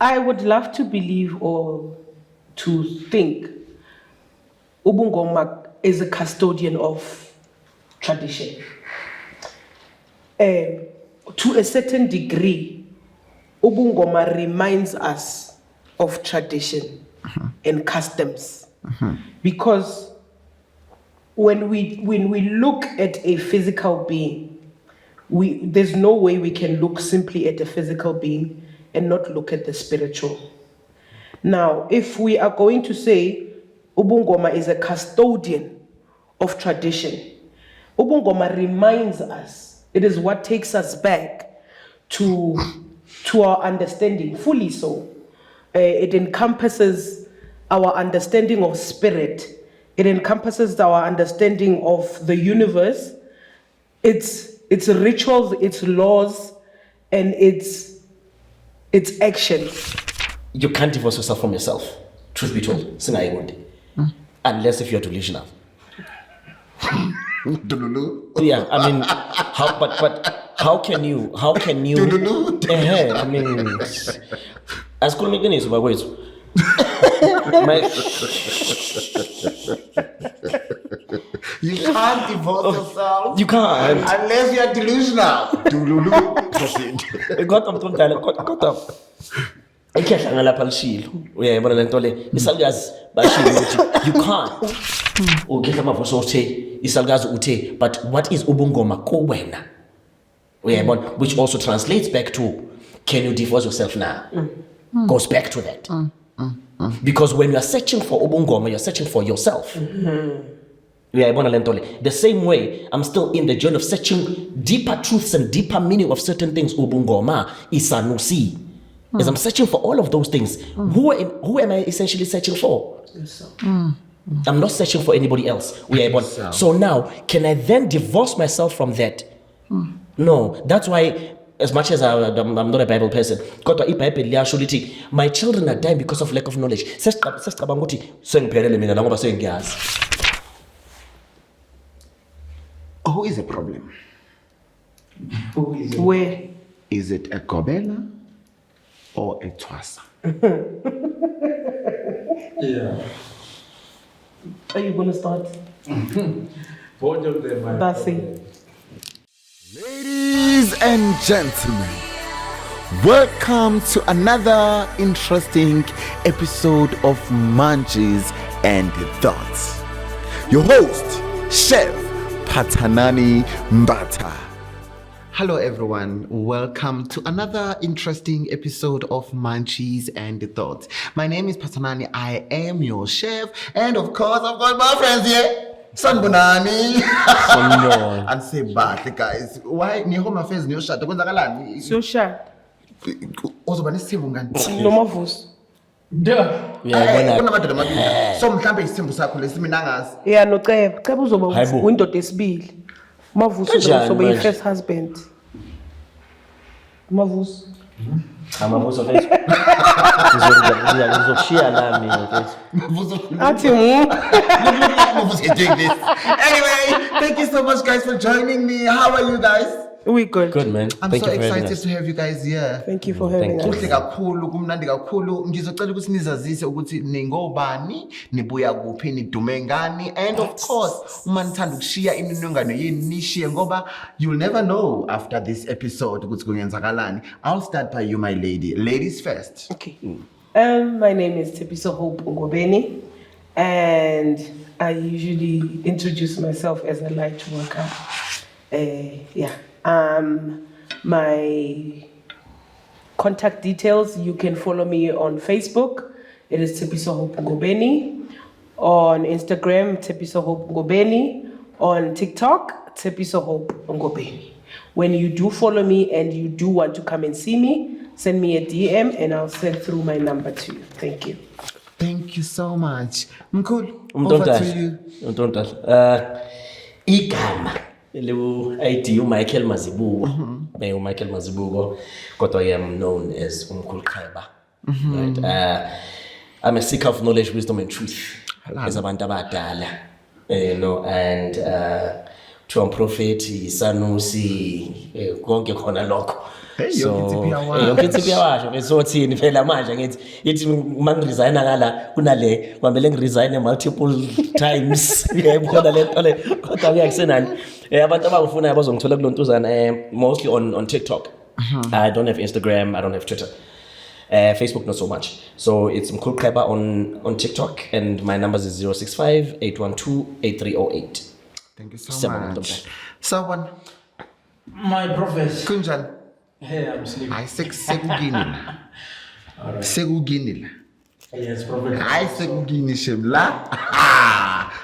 I would love to believe or to think Ubungoma is a custodian of tradition. To a certain degree, Ubungoma reminds us of tradition and customs. Because when we look at a physical being, there's no way we can look simply at a physical being and not look at the spiritual. Now, if we are going to say Ubungoma is a custodian of tradition, Ubungoma reminds us, it is what takes us back to our understanding, fully so. It encompasses our understanding of spirit. It encompasses our understanding of the universe, its rituals, its laws, and its actions. You can't divorce yourself from yourself, truth be told. Unless if you're delusional. Yeah, I mean, how can you? I mean, as cool mechanism, by words. You can't divorce yourself. You can't. Unless you're delusional. Got up. Ikhehla lapha lishilo. Uyayibona lento le. Isalukazi bashilo ukuthi you can't. Ukhehla amavoso othe isalukazi uthe, but what is ubungoma kuwena? Uyayibona, which also translates back to can you divorce yourself now? Goes back to that. Because when you are searching for ubungoma, you're searching for yourself. The same way, I'm still in the journey of searching deeper truths and deeper meaning of certain things. Ubungoma, isanusi. As I'm searching for all of those things, who am I essentially searching for? I'm not searching for anybody else. So now, can I then divorce myself from that? No. That's why, as much as I'm not a Bible person, my children are dying because of lack of knowledge. Who is the problem? Where? Is it a Gobela or a Twasa? Yeah. Are you going to start? Both of them are. That's it. Ladies and gentlemen, welcome to another interesting episode of Munchies and Thoughts. Your host, Chef Patanani Mbata. Hello everyone, welcome to another interesting episode of Munchies and Thoughts. My name is Patanani, I am your chef, and of course I've got my friends here. Sanbonani and Sebahle, guys. Why ni home affairs ni yoshada kwenzakalani? Social. Ozoba nesithembu ngani? Noma vuso. Kunamadoda amabili. So mhlambe isithembu sakho lesimina ngazi. Yeah, no Ceba uzoba windoda esibili. Mavuso uzoba yi-first husband. Mavuso. Amavuso face. Ngizokushiya nami mfethu. Athi Mavuso doing this. Anyway, thank you so much guys for joining me. How are you guys? We good. Good man. I'm Thank so you for having excited us. to have you guys here. Thank you for having us. Kuhle kakhulu, kumnandi kakhulu. Ngizocela ukuthi nizazise ukuthi ningobani, nibuya kuphi, nidume ngani, and of course, uma nithanda ukushiya imininingwane yenu nishiye ngoba you'll never know after this episode ukuthi kungenzakalani. I'll start by you, my lady. Ladies first. Okay. My name is Tepiso Hope Ngobeni, and I usually introduce myself as a light worker. My contact details, you can follow me on Facebook. It is Tepiso Hope Ngobeni. On Instagram, Tepiso Hope Ngobeni. On TikTok, Tepiso Hope Ngobeni. When you do follow me and you do want to come and see me, send me a DM and I'll send through my number to you. Thank you. Thank you so much. Mkhulu, over to you. Igama ID Michael Mazibuko. Michael Mazibuko, but I am known as Umkhulu Khaiba. Right? I'm a seeker of knowledge, wisdom, and truth. As abantu abadala, and to prophet Sanusi konke khona lokho. Hey, So, yonke insipho iyawasha. yonke insipho iyawasha bese uthini phela manje ngithi mangiresign ngala kunale kwamele ngiresign multiple times yebo le nto le kodwa kuyakusenani abantu abangifunayo bazongithola kulontuzana mostly on TikTok. I don't have Instagram, I don't have Twitter. Facebook not so much. So it's Mkhulu Qheba on TikTok and my numbers is 065-812-8308. Thank you so Seven, much. Someone, My prophet. kunjani? Hey, I'm sleeping. Hayi sekuginile. Sekuginile. Yes, prophet. Hayi sekuginishe la.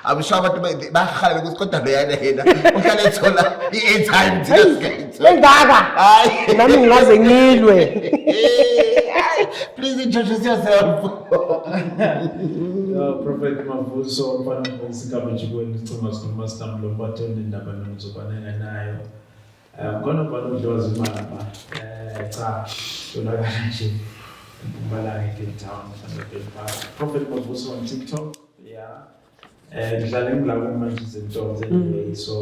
I'm sure abantu bakhale ukuthi kodwa lo yana yena uhlale ethola i-airtime thina sikayithola. Lengaka. Hayi. Nami ngingaze ngilwe. Please introduce yourself. Prophet Mavuso mfana wesigaba jikweli sicuma sikhuluma sitamlo bathole indaba nomzobana nayo. Khona bani udlozi imali ba. Cha, tolakala nje. Mbala Cape Town Prophet Mavuso on TikTok. Yeah. Ngidlala ngilabo manje izinto anyway so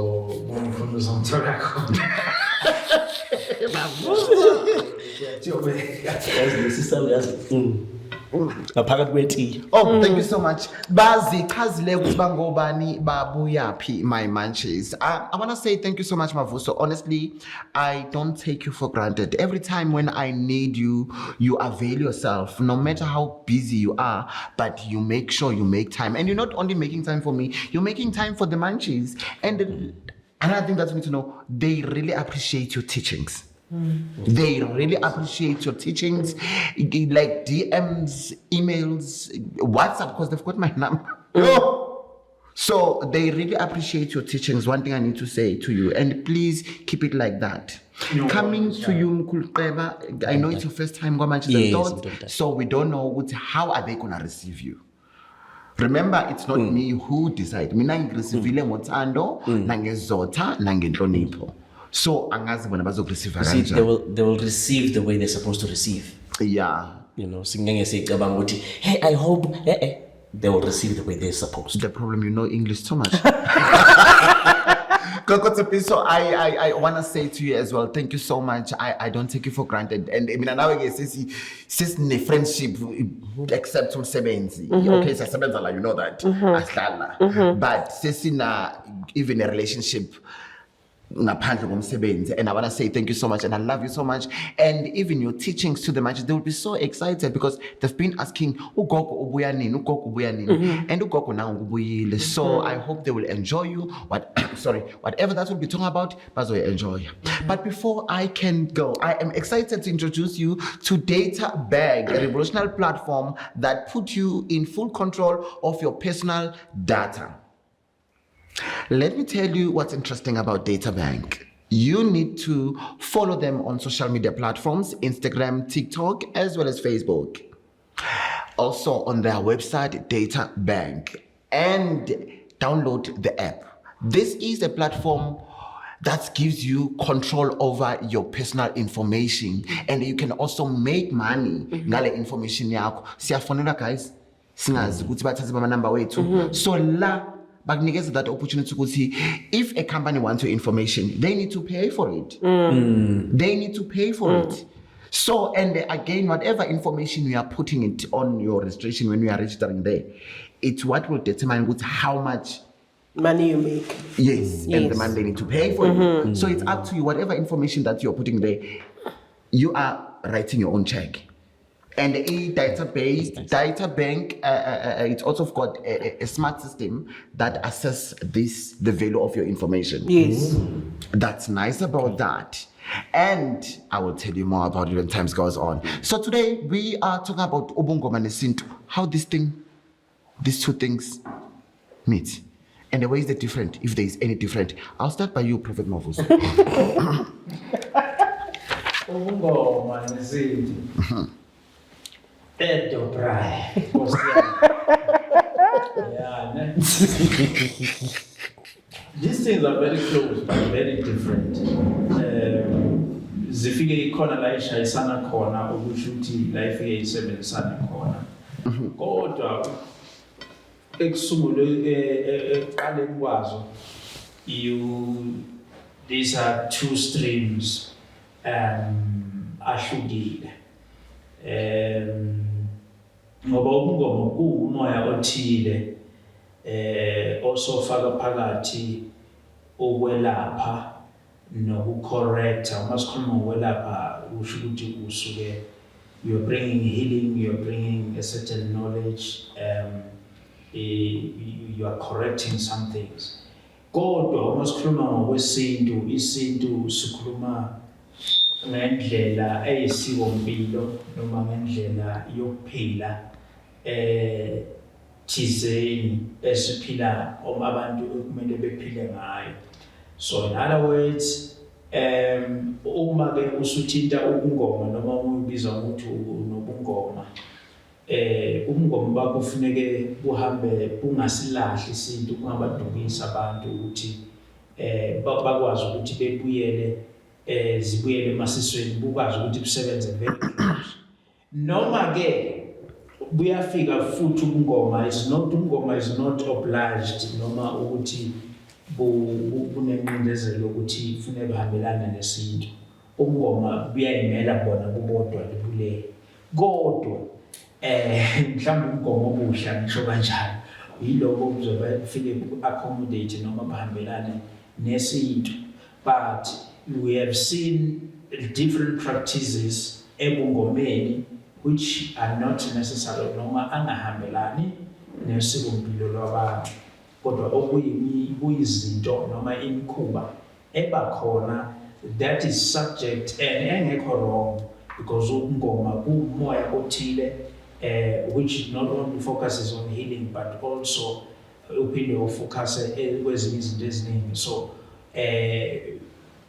ngifuna uzongithola khona. Ngaphakathi kwetiye. Oh, thank you so much. Bazichazile ukuthi bangobani babuyaphi my munchies. I want to say thank you so much Mavuso. Honestly, I don't take you for granted. Every time when I need you, you avail yourself no matter how busy you are, but you make sure you make time. And you're not only making time for me, you're making time for the munchies. And another thing that you need to know, they really appreciate your teachings. They really appreciate your teachings, like DMs, emails, WhatsApp, because they've got my number. So they really appreciate your teachings. One thing I need to say to you, and please keep it like that. Coming to you, Mkhulu Qheba, I know it's your first time going to Yes, Thoughts, so we don't know how are they gonna receive you. Remember, it's not me who decide. Mina ngireceive ngothando, nangezotha, nangenhlonipho. So angazi bona bazokureceive See, kanjani. they will receive the way they're supposed to receive. Yeah. You know, singenge sicabanga ukuthi hey I hope they will receive the way they're supposed to. The problem, you know English too much. So I want to say to you as well, thank you so much. I don't take you for granted. And I mean, now I guess this friendship except from sebenzi. Okay, so sebenza la, you know that. Aslala. But sesina even a relationship. And I want to say thank you so much and I love you so much, and even your teachings to the matches, they will be so excited because they've been asking ugogo ubuya nini and ugogo now ubuyile. So I hope they will enjoy you whatever that will be talking about, but they enjoy. But before I can go, I am excited to introduce you to Data Bank, a revolutionary platform that puts you in full control of your personal data. Let me tell you what's interesting about Data Bank. You need to follow them on social media platforms, Instagram, TikTok, as well as Facebook. Also on their website, Data Bank, and download the app. This is a platform that gives you control over your personal information, and you can also make money ngale information yakho. Siyafonela guys, singazi ukuthi bathathe bama number wethu. So la bakunikeza that opportunity ukuthi if a company wants your information, they need to pay for it. They need to pay for it. So, and again, whatever information you are putting it on your registration when you are registering there, it's what will determine how much Money you make. Yes, and the money they need to pay for it. So it's up to you. Whatever information that you're putting there, you are writing your own check. And a Data Bank, it's also got a smart system that assesses the value of your information. Yes. That's nice about that. And I will tell you more about it when time goes on. So today we are talking about Ubungoma nesintu, how these two things meet. And the way is the different, if there is any different. I'll start by you, Prophet Mavuso. Ubungoma nesintu. Edo Brai. Yeah, these things are very close but very different. Zifike ikhona la ishayisana khona ukuthi uthi la ifike isebenzisana khona. Kodwa ekusungulwe eqaleni kwazo these are two streams ahlukile. Ngoba ubungoma kuumoya othile osofaka phakathi ukwelapha nokucorrecta. Uma sikhuluma ngokwelapha usho ukuthi usuke you're bringing healing, you're bringing a certain knowledge, you are correcting some things. Kodwa uma sikhuluma ngokwesintu, isintu sikhuluma ngendlela eyisikompilo noma ngendlela yokuphila thizeni esiphila abantu okumele bephile ngayo. So in other words, uma ke usuthinta ubungoma noma ubiza ukuthi unobungoma, ubungoma bakho kufuneke buhambe bungasilahli isintu, kungabadukisa abantu ukuthi bakwazi ukuthi bebuyele zibuyele emasisweni, bukwazi ukuthi busebenze very close. Noma ke buyafika futhi ubungoma is not obliged noma ukuthi bunenqindezelo ukuthi kufanele bahambelana nesintu. Ubungoma buyayimela bona bubodwa libulele. Kodwa mhlawumbe ubungoma obuhle ngisho kanjalo yiloko kuzoba kufike accommodate noma bahambelane nesintu. But we have seen different practices ebungomeni which are not necessary noma angahambelani nesikompilo lwabantu, kodwa okuyizinto noma imikhuba ebakhona that is subject and engekho wrong, because ubungoma kuumoya othile which not only focuses on healing but also uphinde ufocus kwezinye izinto eziningi. So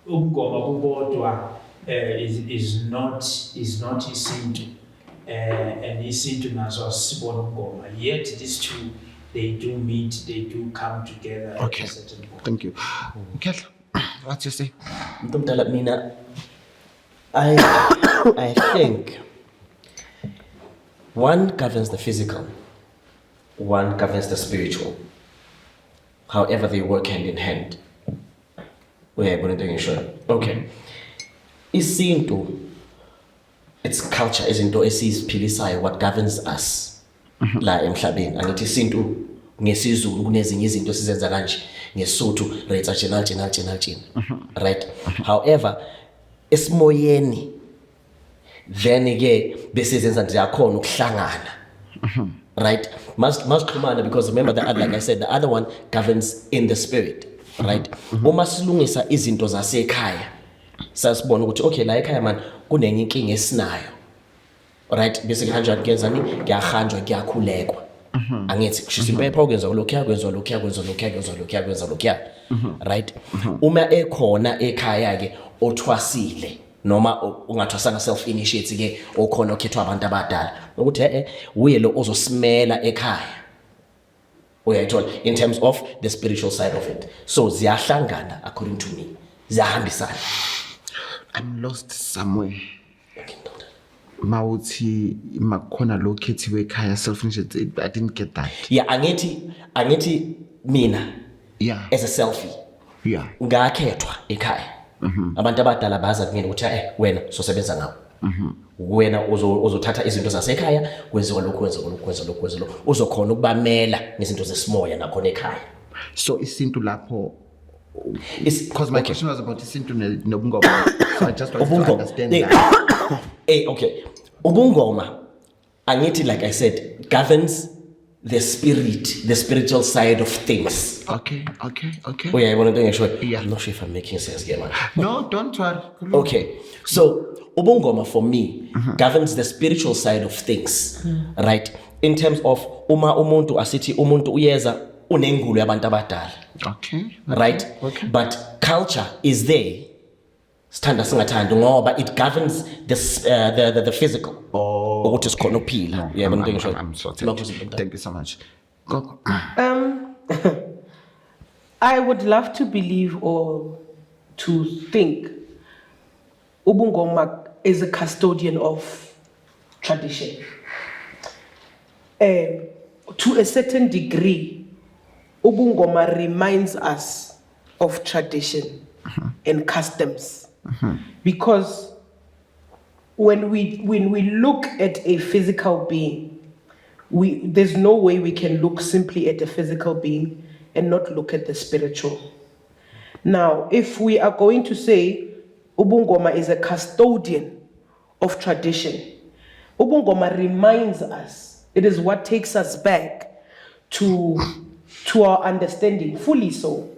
ubungoma kubodwa is not isintu, and isintu nazo asibona ubungoma, yet these two they do meet, they do come together at a certain point. Thank you. Okay, what you say? Mntomdala, mina I think one governs the physical, one governs the spiritual. However, they work hand in hand. Okay. Isintu, its culture, izinto esiziphilisayo, what governs us la emhlabeni. Angithi isintu ngesiZulu kunezinye izinto sizenza kanje, ngeSotho retsa chenal. Right? However, esimoyeni then ke bese zenza ndiyakhona ukuhlangana. Right? Masixhumana, because remember that, like I said, the other one governs in the spirit. Right? Uma silungisa izinto zasekhaya, sasibona ukuthi okay la ekhaya man kunenye inkinga esinayo. Right? Bese kuhanjwa kuyenzani, kuyahanjwa kuyakhulekwa. Angithi kushisa impepha ukwenza lokho. Right? Uma ekhona ekhaya ke othwasile noma ungathwasanga self initiate ke okhona okhethwa abantu abadala ukuthi uye lo ozosimela ekhaya. Uyayithola, in terms of the spiritual side of it. So ziyahlangana according to me, ziyahambisana. I'm lost somewhere. Okay, Mauthi makhona lo khethiwe ekhaya self-initiated. I didn't get that. Yeah, angithi mina, Yeah. as a selfie, Yeah. ngakhethwa ekhaya. Abantu abadala baza kumina ukuthi wena sosebenza ngawo. Wena uzothatha izinto zasekhaya kwenziwa lokho. Uzokhona ukubamela ngezinto zesimoya nakhona ekhaya. So isintu lapho, Because my question was about isintu nobungoma. So I just want to understand that. Okay. Ubungoma, angithi, like I said, governs the spirit, the spiritual side of things. Okay. Yeah, Yeah. I'm not sure if I'm making sense here, man. No, don't worry. Okay, so ubungoma for me governs the spiritual side of things, right? In terms of uma umuntu asithi umuntu uyeza unengulo yabantu abadala. Okay. Right? Okay. But culture is there. Sithanda singathandi ngoba it governs the physical. Ukuthi sikhona ukuphila. Yeah, I'm sorted. Thank you so much. Go. I would love to believe or to think ubungoma is a custodian of tradition. To a certain degree, ubungoma reminds us of tradition and customs, because when we look at a physical being, there's no way we can look simply at a physical being and not look at the spiritual. Now, if we are going to say Ubungoma is a custodian of tradition, Ubungoma reminds us, it is what takes us back to our understanding, fully so.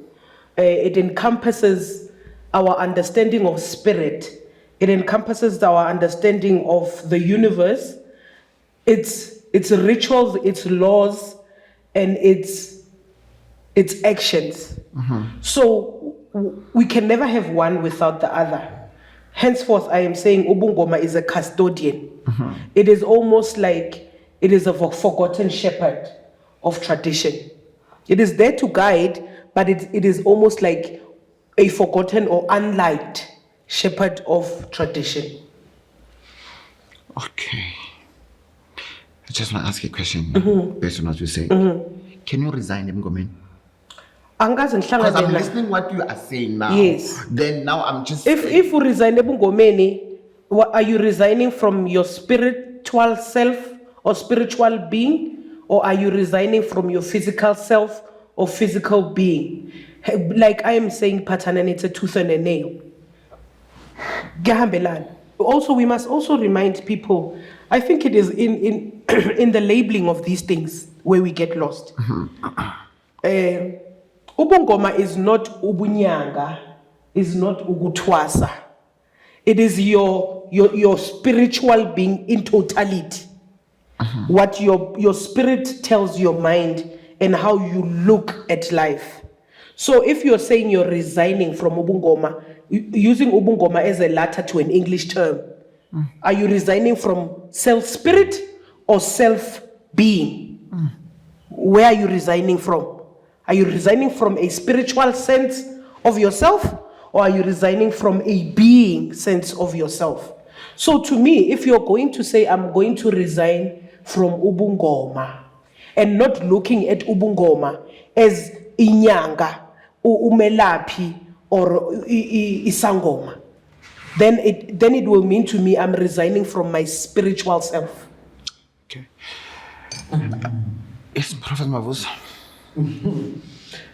It encompasses our understanding of spirit. It encompasses our understanding of the universe, its rituals, its laws, and its actions. So we can never have one without the other. Henceforth, I am saying Ubungoma is a custodian. It is almost like it is a forgotten shepherd of tradition. It is there to guide, but it is almost like a forgotten or unliked shepherd of tradition. Okay. I just want to ask you a question based on what you say. Can you resign Ebungomeni? Because I'm listening what you are saying now. Yes. Then now I'm just If you resign Ebungomeni, are you resigning from your spiritual self or spiritual being? Or are you resigning from your physical self or physical being? Like I am saying, Patanan, it's a tooth and a nail. Gahambelan. Also, we must also remind people, I think it is in the labeling of these things where we get lost. Ubungoma is not ubunyanga, is not ugutwasa. It is your spiritual being in totality. What your spirit tells your mind and how you look at life. So if you're saying you're resigning from Ubungoma, using Ubungoma as a latter to an English term, are you resigning from self-spirit or self-being? Where are you resigning from? Are you resigning from a spiritual sense of yourself, or are you resigning from a being sense of yourself? So to me, if you're going to say, I'm going to resign from Ubungoma, and not looking at Ubungoma as inyanga, umelapi, or isangoma, then it will mean to me I'm resigning from my spiritual self. Okay. Yes, Prophet Mavus.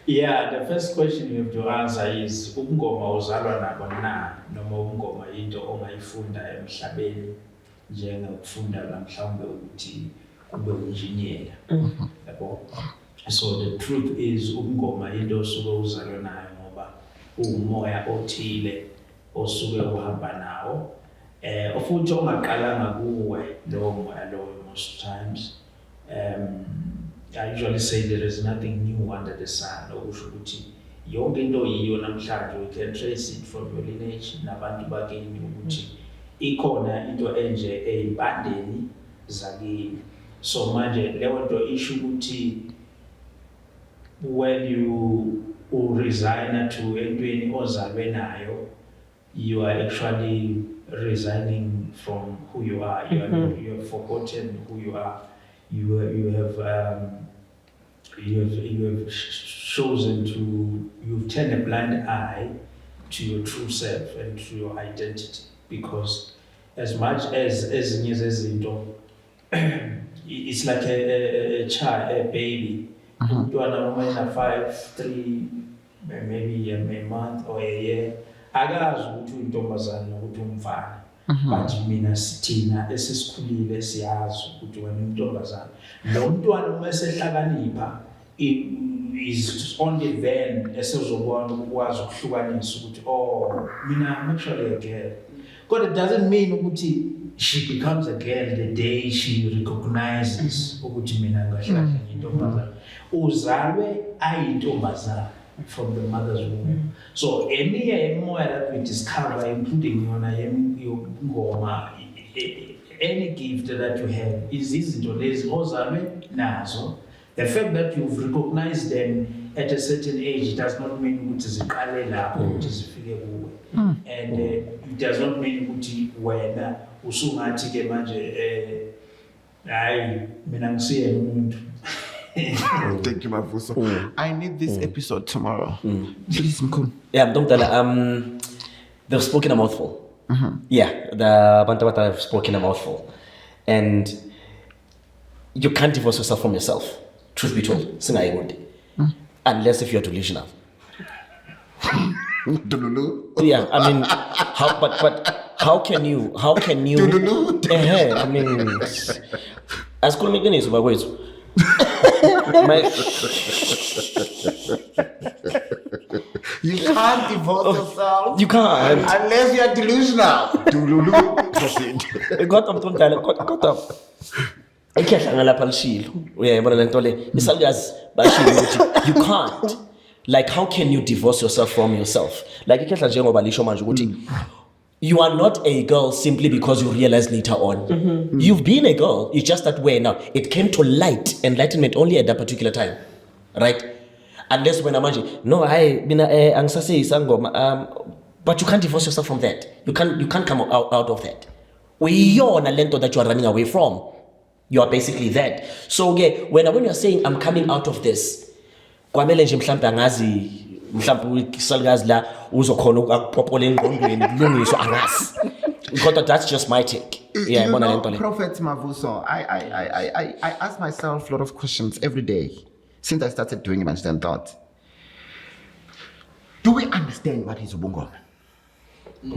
Yeah, the first question you have to answer is ubungoma uzalwa nabo na, noma ubungoma into ongayifunda emhlabeni njengokufunda mhlawumbe ukuthi ube engineer. Yabo. So the truth is ubungoma into osuke uzalwa nayo ngoba umoya othile osuke uhamba nawo. Ofuthi ongaqalanga kuwe lowo moya lowo most times. I usually say there is nothing new under the sun. Okusho ukuthi yonke into yiyo namhlanje, we can trace it from your lineage nabantu bakini ukuthi ikhona into enje eyibandeni zakini. So manje leyo nto isho ukuthi when you resign to entweni ozalwe nayo, you are actually resigning from who you are. You have forgotten who you are. You have chosen to, you've turned a blind eye to your true self and to your identity, because as much as izinto, it's like a child, a baby. Umntwana uma 5, 3, maybe a month or a year, akazi ukuthi uyintombazane nokuthi umfana. But mina sithina esisikhulile siyazi ukuthi wena untombazana. Lo mntwana uma esehlakanipha is only then esezobona ukwazi ukuhlukanisa ukuthi oh mina I'm actually a girl. But it doesn't mean ukuthi she becomes a girl the day she recognizes ukuthi mina ngahlala ngiyintombazana. Uzalwe ayintombazana from the mother's womb. So any emoya that we discover, including your ngoma, any gift that you have, is izinto lezi ozalwe nazo. The fact that you've recognized them at a certain age does not mean ukuthi ziqale lapho ukuthi zifike kuwe. And it does not mean ukuthi wena usungathi ke manje hayi mina ngisiye umuntu. Thank you, Mavuso. I need this episode tomorrow. Please, Mkhulu. Yeah, don't tell they've spoken a mouthful. Yeah, the Bantabata have spoken a mouthful. And you can't divorce yourself from yourself, truth be told. Unless if you're delusional. Yeah, I mean, how can you, I mean, as cool mechanism, but wait. You can't divorce yourself. You can't. Unless you're delusional. Got up. Ikhehla ngalapha lishilo. Uyayibona lento le. Isalukazi bashilo ukuthi you can't. Like, how can you divorce yourself from yourself? Like ikhehla njengoba lisho manje ukuthi you are not a girl simply because you realize later on. You've been a girl. It's just that way now. It came to light, enlightenment only at that particular time, right? Unless when I'm no, but you can't divorce yourself from that. You can't come out of that. You're on a lento that you are running away from. You are basically that. So yeah, when you're saying I'm coming out of this, kwamele nje mhlambe angazi mhlambe isalukazi la uzokhona ukupopola engqondweni kulungiswa angazi. Because that's just my take. Yeah, You know, Prophet Mavuso, I ask myself a lot of questions every day since I started doing Imagination Thought. Do we understand what is ubungoma? No,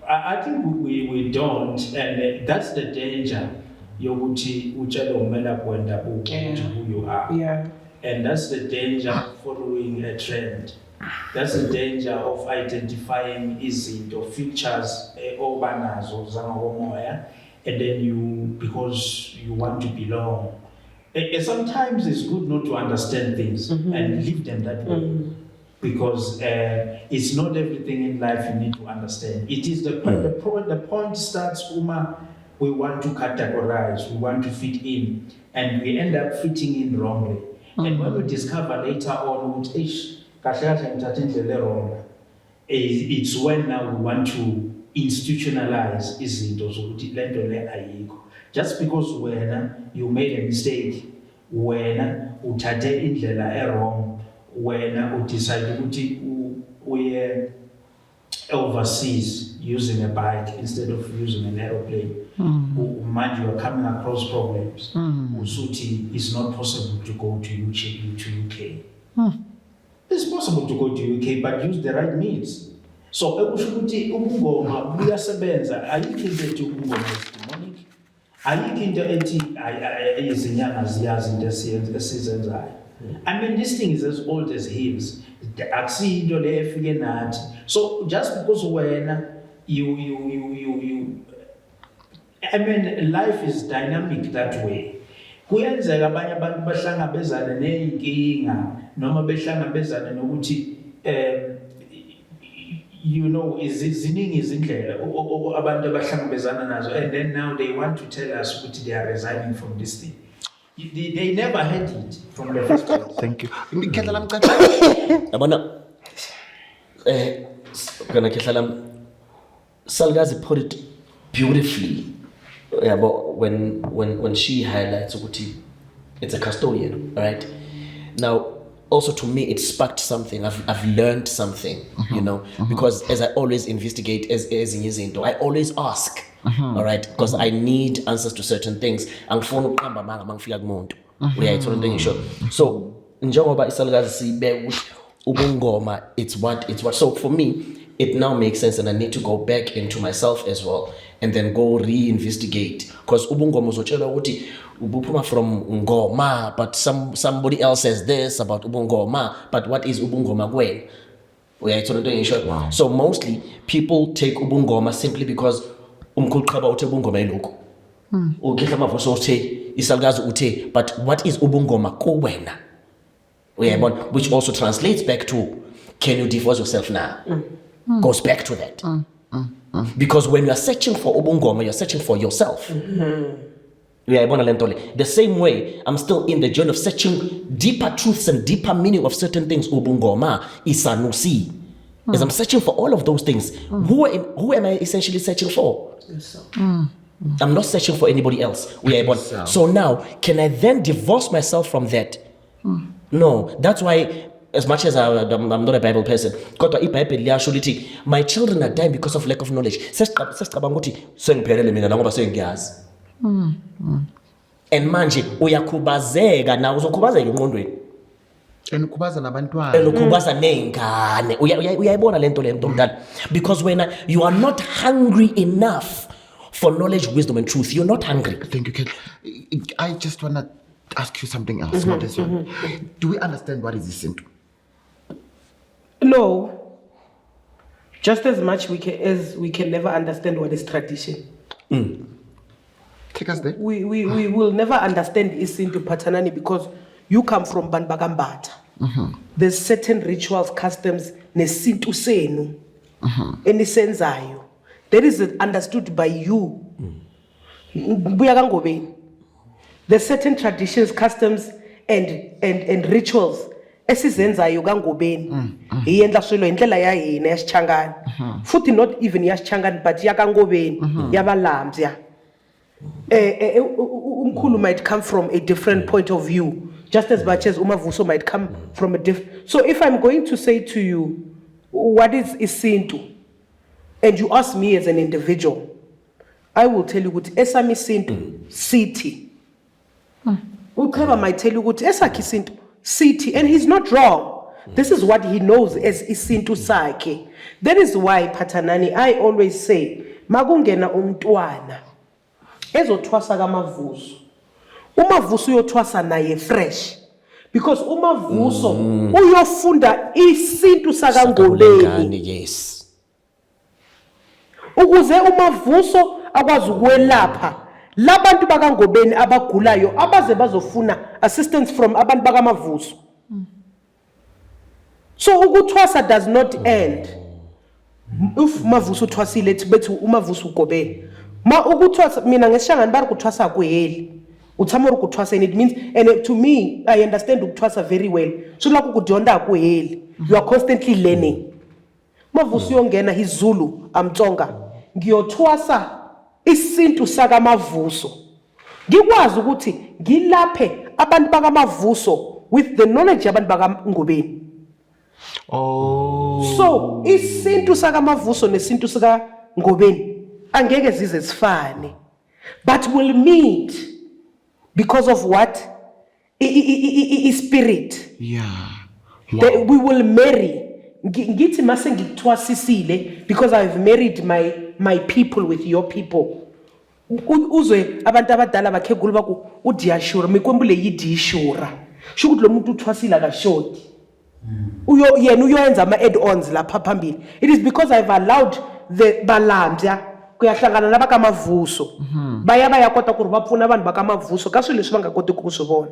I think we don't, and that's the danger. Yokuthi utshele umelaphi wendabuko ukuthi who you are. Yeah. And that's the danger of following a trend. That's the danger of identifying izinto, features obanazo zangokomoya, and then because you want to belong. And sometimes it's good not to understand things and leave them that way. Because it's not everything in life you need to understand. It is the point starts, we want to categorize, we want to fit in, and we end up fitting in wrongly. And when we discover later on, it's when now we want to institutionalize izinto zokuthi lento le ayikho. Just because you made a mistake, uthathe indlela wrong, decide ukuthi uye overseas using a bike instead of using an aeroplane. Mind you are coming across problems. Usuthi it's not possible to go to UK. It's possible to go to UK, but use the right means. So ukuthi ubungoma buyasebenza, ayikho into ethi ubungoma is demonic. Ayikho into ethi izinyanga ziyazi into esizenzayo. I mean, this thing is as old as hymns. Akusiyo into le efike nathi. So just because you I mean, life is dynamic that way. Kuyenzeka abanye abantu bahlangabezana neyinkinga noma behlangabezana nokuthi ziningi izindlela abantu abahlangabezana nazo, and then now they want to tell us ukuthi they are resigning from this thing. They never had it from the first place. Thank you. Yabona kana Khehla Salukazi put it beautifully. When she highlights ukuthi it's a custodian, right? Now, also to me, it sparked something. I've learned something, because as I always investigate, as izinto, I always ask, all right, because I need answers to certain things. Angifuna ukuqamba manga mangifika kumuntu. Uyayithola into engisho. So, njengoba isalukazi sibe ubungoma, it's what. So for me, it now makes sense, and I need to go back into myself as well, and then go reinvestigate. Because ubungoma uzochela ukuthi ubupuma from ngoma, but somebody else says this about ubungoma, but what is ubungoma kwena? Wow. So mostly people take ubungoma simply because umkhuluqaba uthe ubungoma yilokho. Ukhehla Mavuso uthe isalukazi uthe, but what is ubungoma kuwena? Which also translates back to, can you divorce yourself now? Goes back to that. Because when you are searching for ubungoma, you're searching for yourself. The same way, I'm still in the journey of searching deeper truths and deeper meaning of certain things. Ubungoma, isanusi. As I'm searching for all of those things, who am I essentially searching for? I'm not searching for anybody else. So now, can I then divorce myself from that? No. That's why as much as I'm not a Bible person, kodwa iBhayibheli liyasho lithi my children are dying because of lack of knowledge. Sesicabanga ukuthi sengiphelele mina la ngoba sengiyazi. And manje uyakhubazeka na uzokhubazeka engqondweni. And ukhubaza nabantwana. And ukhubaza nengane. Uyayibona lento le nto mdala. Because when you are not hungry enough for knowledge, wisdom and truth, you're not hungry. Thank you, Ken. I just want to ask you something else. What is one? Do we understand what is isintu? No. Just as much as we can never understand what is tradition. Take us there. We will never understand isintu Pathanani because you come from Banbagambata. There's certain rituals, customs, nesintu senu, enisenzayo. That is understood by you. There's certain traditions, customs, and rituals. Esizenzayo kangobeni. Iyendla swelo indlela yayina yasichangana. Futhi not even yasichangana but yakangobeni, yabalambya. Umkhulu might come from a different point of view, just as much as uMavuso might come from a different. So if I'm going to say to you, what is isintu? And you ask me as an individual, I will tell you what esami isintu city. Ukhaba might tell you what esakhi isintu city, and he's not wrong. This is what he knows as isintu sakhe. That is why Pathanani, I always say, magungena umntwana ezothwasa kaMavuso. uMavuso uyothwasa naye fresh because uMavuso uyofunda isintu sakangoleni. Yes. Ukuze uMavuso akwazi ukwelapha labantu bakangobeni abagulayo abaze bazofuna assistance from abantu bakaMavuso. So ukuthwasa does not end. If Mavuso uthwasile bethi uMavuso ugobeni. Ma ukuthwasa mina ngesishangani bari kuthwasa kweheli. Uthamora ukuthwasa, and it means, and to me I understand ukuthwasa very well. So like ukudyonda kweheli. You are constantly learning. Mavuso uyongena hiZulu amtsonga. Ngiyothwasa isintu saka Mavuso. Ngikwazi ukuthi ngilaphe abantu baka Mavuso with the knowledge abantu baka Ngobeni. Oh. So isintu saka Mavuso nesintu saka Ngobeni angeke zize zifane, but will meet because of what? Spirit. Yeah. We will marry. Ngithi mase ngikuthwasisile because I've married my people with your people. Uzwe abantu abadala bakhegula baku uDiashura mikwembule yiDiashura. Shukuthi lo muntu uthwasila kashoti. Yena uyoyenza ama add-ons lapha phambili. It is because I've allowed the balambya kuyahlangana nabakamavuso. Baya kota ku bapfuna abantu bakamavuso kaso leswi bangakoti ku swivona.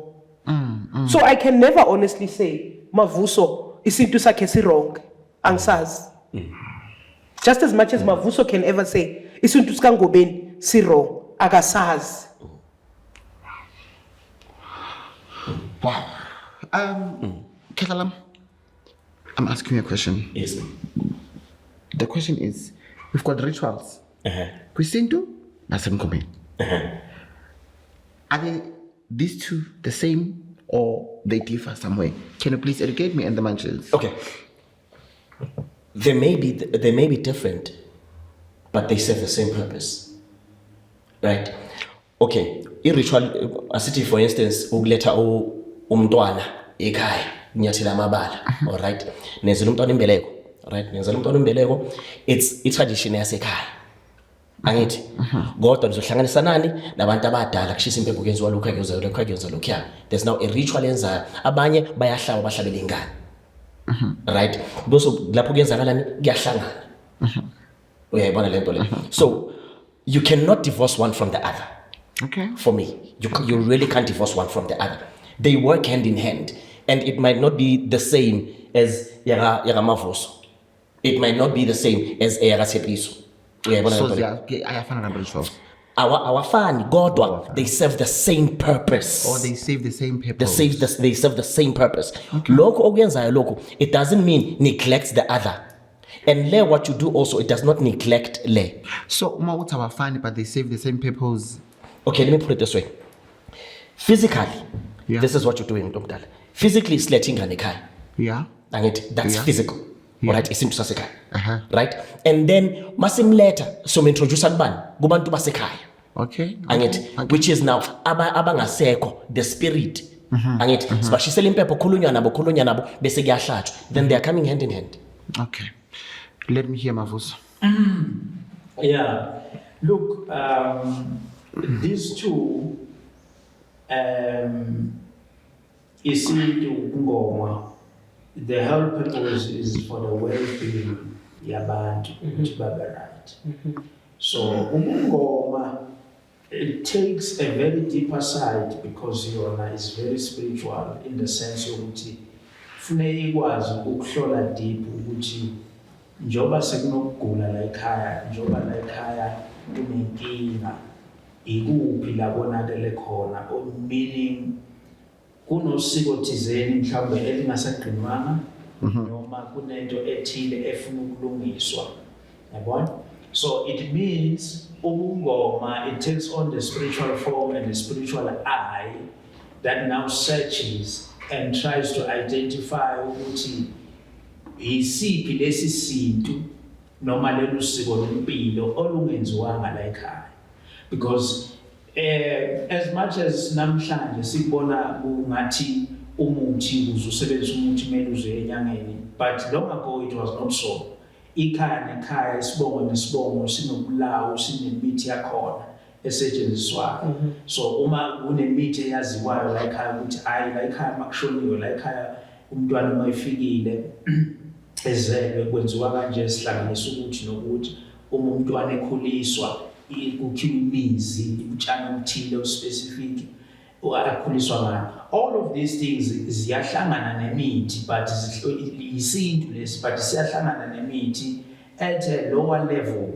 So I can never honestly say Mavuso isintu sakhe si wrong. Angisazi. Just as much as Mavuso can ever say isintu sikangobeni si wrong. Akasazi. Wow. Kelalam, I'm asking you a question. Yes. The question is, we've got rituals. Kwisintu nasemngobeni. Are these two the same or they differ somewhere? Can you please educate me and the Manches? Okay. They may be different, but they serve the same purpose. Right? Okay. Ritual, a city, for instance, ukuleta umntwana ekhaya nyathela amabala. All right. Nenzela umntwana imbeleko. Right? Nenzela umntwana imbeleko. It's tradition yasekhaya. Angithi kodwa nizohlanganisa nani nabantu abadala kushisa impepho kuyenziwa lokho akuyenza lokho akuyenza lokho. There's now a ritual enzayo. Abanye bayahlaba bahlabele ingane. Right? Bese lapho kuyenzakalani kuyahlangana. Uyayibona lento le. So you cannot divorce one from the other. Okay. For me, you really can't divorce one from the other. They work hand in hand, and it might not be the same as yaga Mavuso. It might not be the same as yaga Sepiso. So ayafana na rituals. Our fan, God, they serve the same purpose. Or they serve the same purpose. They serve the same purpose. Loco, it doesn't mean neglect the other. And le what you do also, it does not neglect le. So Mawuta are fine, but they serve the same purpose. Okay, let me put it this way. Physically, Yeah. this is what you're doing, Dr. Physically, it's letting Ganikai. Yeah. That's Yeah. physical. Yeah. Alright, isintu sasekhaya. Right? And then masimletha somintroduce kubani? Kubantu basekhaya. Okay. Which is now abangasekho, the spirit. Sibashisela impepho khulunywa nabo bese kuyahlatshwa. Then they are coming hand in hand. Okay. Let me hear Mavuso. Yeah, look, these two, isintu ngoma, the whole purpose is for the well-being yabantu ukuthi babe right. So ngoma, it takes a very deeper side because yona is very spiritual in the sense yokuthi kufanele ikwazi ukuhlola deep ukuthi njoba sekunokugula la ekhaya, njoba la ekhaya kunenkinga, ikuphi la konakele khona, meaning kunosiko thizeni mhlawumbe elingasagqinwanga noma kunento ethile efuna ukulungiswa, yabona? So it means ubungoma, it takes on the spiritual form and the spiritual eye that now searches and tries to identify ukuthi isiphi lesi sintu noma lelo siko lempilo olungenziwanga la ekhaya. Because as much as namhlanje sikubona kungathi umuthi uzusebenzisa umuthi kumele uze enyangeni, but long ago it was not so. Ikhaya nekhaya, isibongo nesibongo sinobulawo, sinemithi yakhona esetshenziswayo. So uma kunemithi eyaziwayo la ekhaya ukuthi hayi la ekhaya makushoniwe, la ekhaya umntwana uma efikile ezelwe kwenziwa kanje, sihlanganisa ukuthi nokuthi uma umntwana ekhuliswa kukhiwa imizi, utshani obuthile ospecific akhuliswa ngayo. All of these things ziyahlangana nemithi, but isintu lesi, but siyahlangana nemithi at a lower level.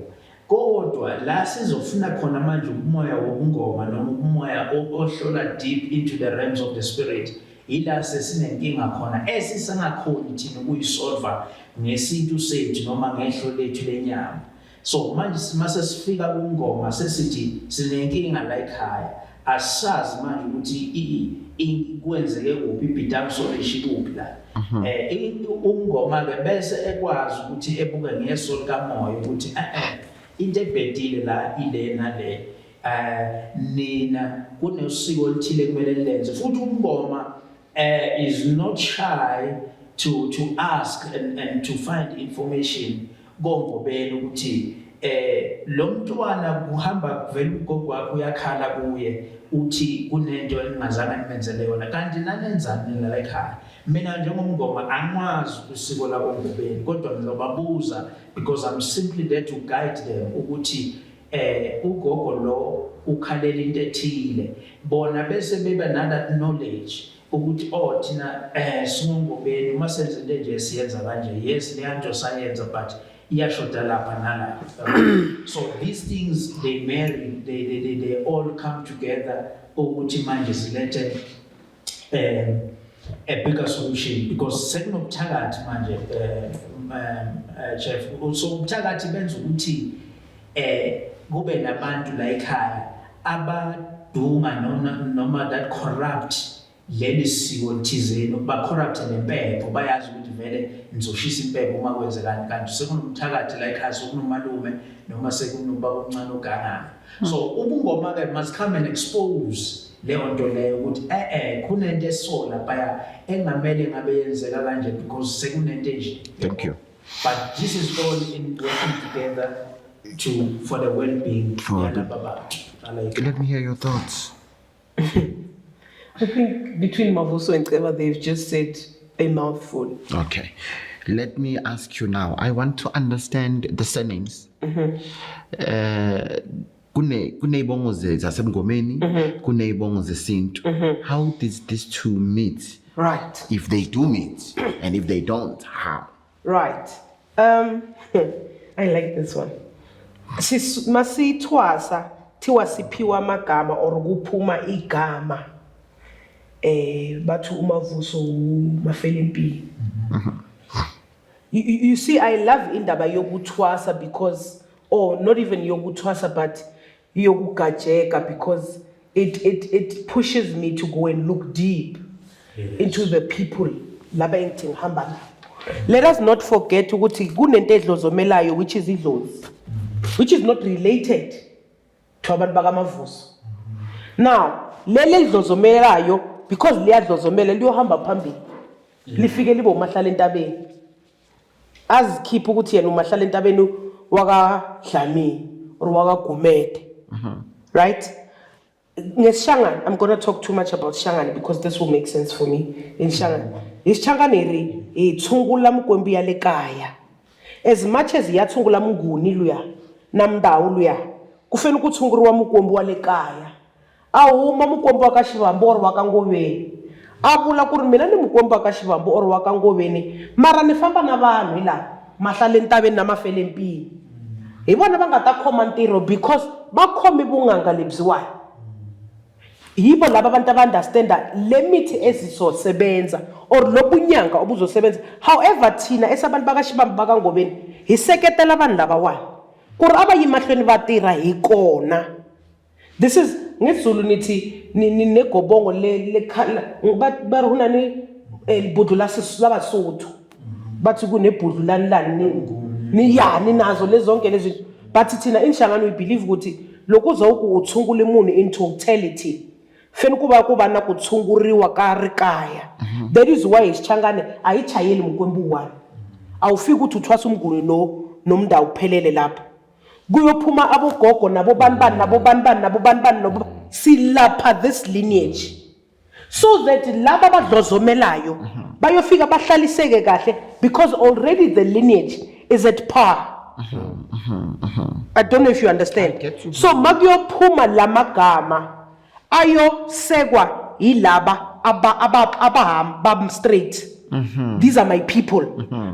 Kodwa la sizofuna khona manje umoya wobungoma noma umoya ohlola deep into the realms of the spirit, ila sesinenkinga khona esisangakhoni thina ukuyisolva ngesintu sethu noma ngehlo lethu lenyama. So manje mase sifika kungoma sesithi sinenkinga la ekhaya, asazi manje ukuthi kwenzeke kuphi, ibhidam solution kuphi la. Ungoma ke bese ekwazi ukuthi ebuke ngeso likamoya ukuthi into ebhedile la ile nale, nina kunosiko oluthile kumele lenze. Futhi ungoma is not shy to ask and to find information ngongobeni ukuthi lo mntwana kuhamba kuvela ugogo wakho uyakhala kuye uthi kunento engazange nimenzele yona, kanti nanenzani la ekhaya. Mina njengomngoma angikwazi usiko labo ngobeni, kodwa ngizobabuza because I'm simply there to guide them ukuthi ugogo lo ukhalela into ethile, bona bese beba that knowledge ukuthi thina singongobeni uma senze into nje siyenza kanje. Yes, le nto sayenza but iyashoda lapha nalapha. So these things they marry, they all come together ukuthi manje silethe a bigger solution, because sekunobuthakathi manje chef, so ubuthakathi benza ukuthi kube nabantu la ekhaya abadunga noma that corrupt leli siko thizeni, ba corrupt nempepho, bayazi ukuthi vele nizoshisa impepho uma kwenzekani, kanti sekunobuthakathi la ekhaya, sekunomalume noma sekunobaba omncane ogangana. So ubungoma ke must come and expose leyo nto leyo ukuthi kunento esola phaya engamele ngabe yenzeka kanje because sekunento nje. Thank you. But this is all in working together for the well-being yabantu. Let me hear your thoughts. I think between Mavuso and Ceba, they've just said a mouthful. Okay. Let me ask you now. I want to understand the surnames. Kuneyibongo zasemngomeni, kuneyibongo zesintu. How does these two meet? Right. If they do meet, and if they don't, how? Right. I like this one. Masithwasa thiwa siphiwa amagama or kuphuma igama. Bathu uMavuso uMafelempilo. You see, I love indaba yokuthwasa because, not even yokuthwasa, but yokugajeka, because it pushes me to go and look deep into the people laba engithi ngihamba nabo. Let us not forget ukuthi kunento edlozomelayo which is idlozi, which is not related to abantu bakamavuso. Now leli edlozomelayo because liyadlozomela liyohamba phambili lifike libe umahlala entabeni azikhipha ukuthi yena umahlala entabeni waka Dlamini or waka Gumede. Right? Ngesishangane, I'm going to talk too much about Shangane because this will make sense for me. In Shangane, Shangane ithungula mkwembi ya lekaya. As much as yathungula mnguni luya namndawu luya kufena ukuthunguriwa mkwembi wa lekaya. Awuma mkwembi wa kaShivambo or wa kaNgoveni. Avula ku ri mina ni mkwembi wa kaShivambo or wa kaNgoveni mara ni famba na vanhu la mahlala entabeni na mafele empini. Hi vona va nga ta khoma ntirho because va khomi vunganga lebyiwani. Yibo laba abantu aba-understanda limit ezizosebenza or lobunyanga obuzosebenza. However thina esabantu bakaShivambo bakaNgoveni hiseketela abantu laba wani kuri abayimahlweni vatirha hi kona. This is ngesizulu nithi ni negobongo le ba runa ni libhudlu labasuthu bathi kunebhudlu lani ni yani nazo lezonke lezi but thina inhlangano we believe ukuthi lokuza ukuthungula umuntu in totality feni kuba na kuthunguriwa ka rikaya. That is why isishangane ayichayeli mkwembi wani awufika ukuthi uthwasa umnguni nomndawo uphelele lapha kuyophuma abogogo nabobanibani nabo silapha this lineage so that laba badlozomelayo bayofika bahlaliseke kahle because already the lineage is at par. I don't know if you understand. So magiyophuma lamagama ayo segwa ilaba abahamba straight. These are my people.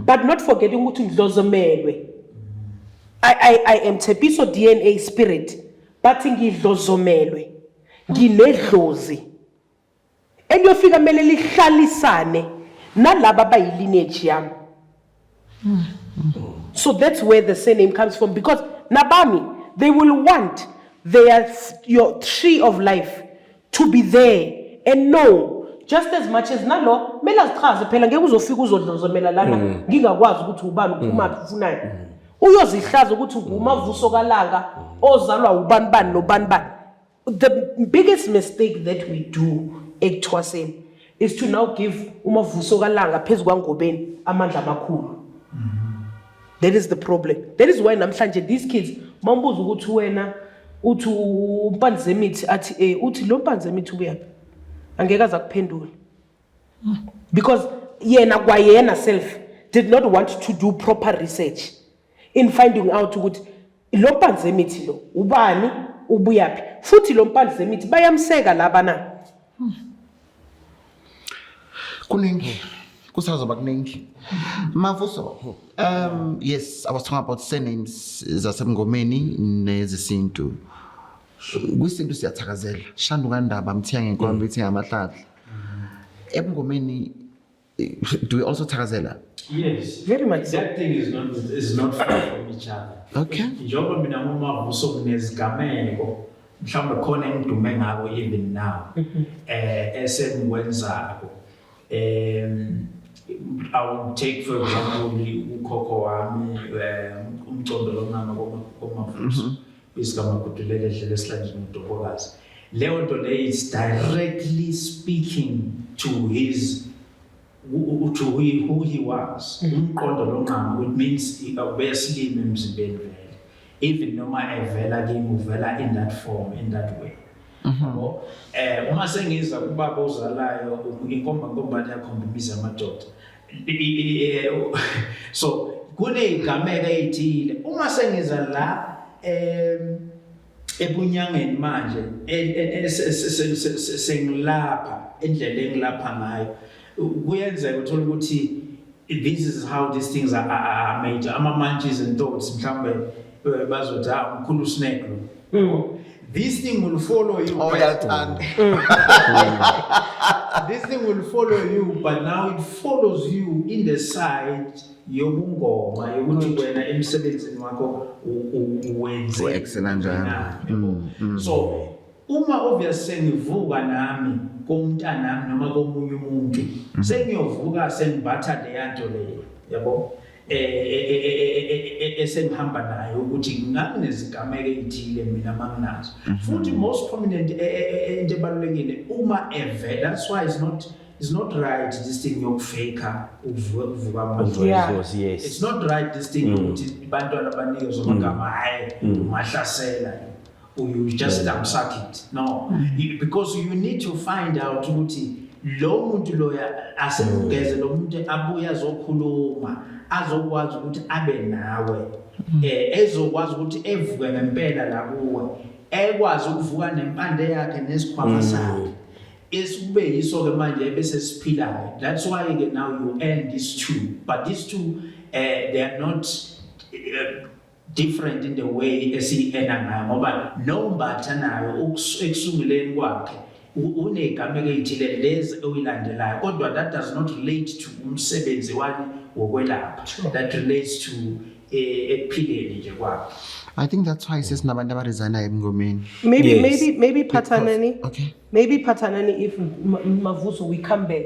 But not forgetting ukuthi ngidlozomelwe. I am Tshepiso DNA spirit but ngidlozomelwe nginedlozi eliyofika mele lihlalisane nalaba bayilineage yami. So that's where the surname comes from because nabami they will want your tree of life to be there and know just as much as nalo mele azichaze phela ngeke uzofika uzodlozomela lana ngingakwazi ukuthi ubani uphuma ufunayo uyozihlaza ukuthi ngumavuso kalanga ozalwa ubanibani nobanibani. The biggest mistake that we do ekuthwaseni is to now give umavuso kalanga phezulu kwaNgobeni amandla amakhulu. That is the problem. That is why namhlanje these kids mambuza ukuthi wena uthi uMpanzemithi athi uthi lo Mpanzemithi ubuyaphi angeke azakuphendula because yena kwayena self did not want to do proper research in finding out ukuthi lo Mpanzemithi lo ubani ubuyaphi futhi lo Mpanzemithi bayamseka laba na kuningi kusazoba kuningi mavuso. Yes, I was talking about surnames zasemngomeni nezesintu. Kwisintu siyathakazela shandu kandaba mthiya ngenkombe ithi ngamahlahla ebungomeni. Do we also thakazela? Yes, very much so. That thing is not far from each other. Okay. Njengoba mina umavuso kunezigameko mhlawumbe khona engidume ngako even now esengwenzako. I will take for example ukhokho wami umcondo lomama komavuso isigama kudulele dlela esihlanje noDokokazi. Leyo nto le is directly speaking to his who he was. Umqondo lomama which means ubesilime emzimbeni vele even noma evela kimi uvela in that form in that way. Uma sengiza kubaba ozalayo inkomba yakhombisa amadoda so kunezigameko ezithile uma sengiza la ebunyangeni manje sengilapha endlela engilapha ngayo kuyenzeka uthola ukuthi this is how these things are made. Ama-munchies and thoughts mhlambe bazothi umkhulu snake lo. This thing will follow you. Oh, yeah. This thing will follow you, but now it follows you in the side yobungoma yokuthi wena emsebenzini wakho uwenze excellent njalo. So uma obvious sengivuka nami komntanami noma komunye umuntu sengiyovuka sengibatha leyanto le yabo esengihamba nayo ukuthi ngami nezigameko ezithile mina manginazo futhi most prominent into ebalulekile uma evela that's why it's not right this thing yokufaka uvuka amandla Yes. it's not right this thing ukuthi bantwana abanikeza amagama hayi umahlasela you just suck it no because you need to find out ukuthi lo muntu loya asemgeze lo muntu abuya azokhuluma azokwazi ukuthi abe nawe ezokwazi ukuthi evuke ngempela la kuwe ekwazi ukuvuka nempande yakhe nesikhwama sakhe esube yiso ke manje bese siphilayo that's why ke now you end these two but these two they are not different in the way esiena ngayo ngoba nombatha nayo ekusunguleni kwakhe unegameko ezithile lezi oyilandelayo kodwa that does not relate to umsebenzi wani wokwelapha that relates to ekuphileni nje kwakhe. I think that's why sesinabantu abaresignayo emngomeni. Maybe Pathanani. Okay. Maybe Pathanani if Mavuso we come back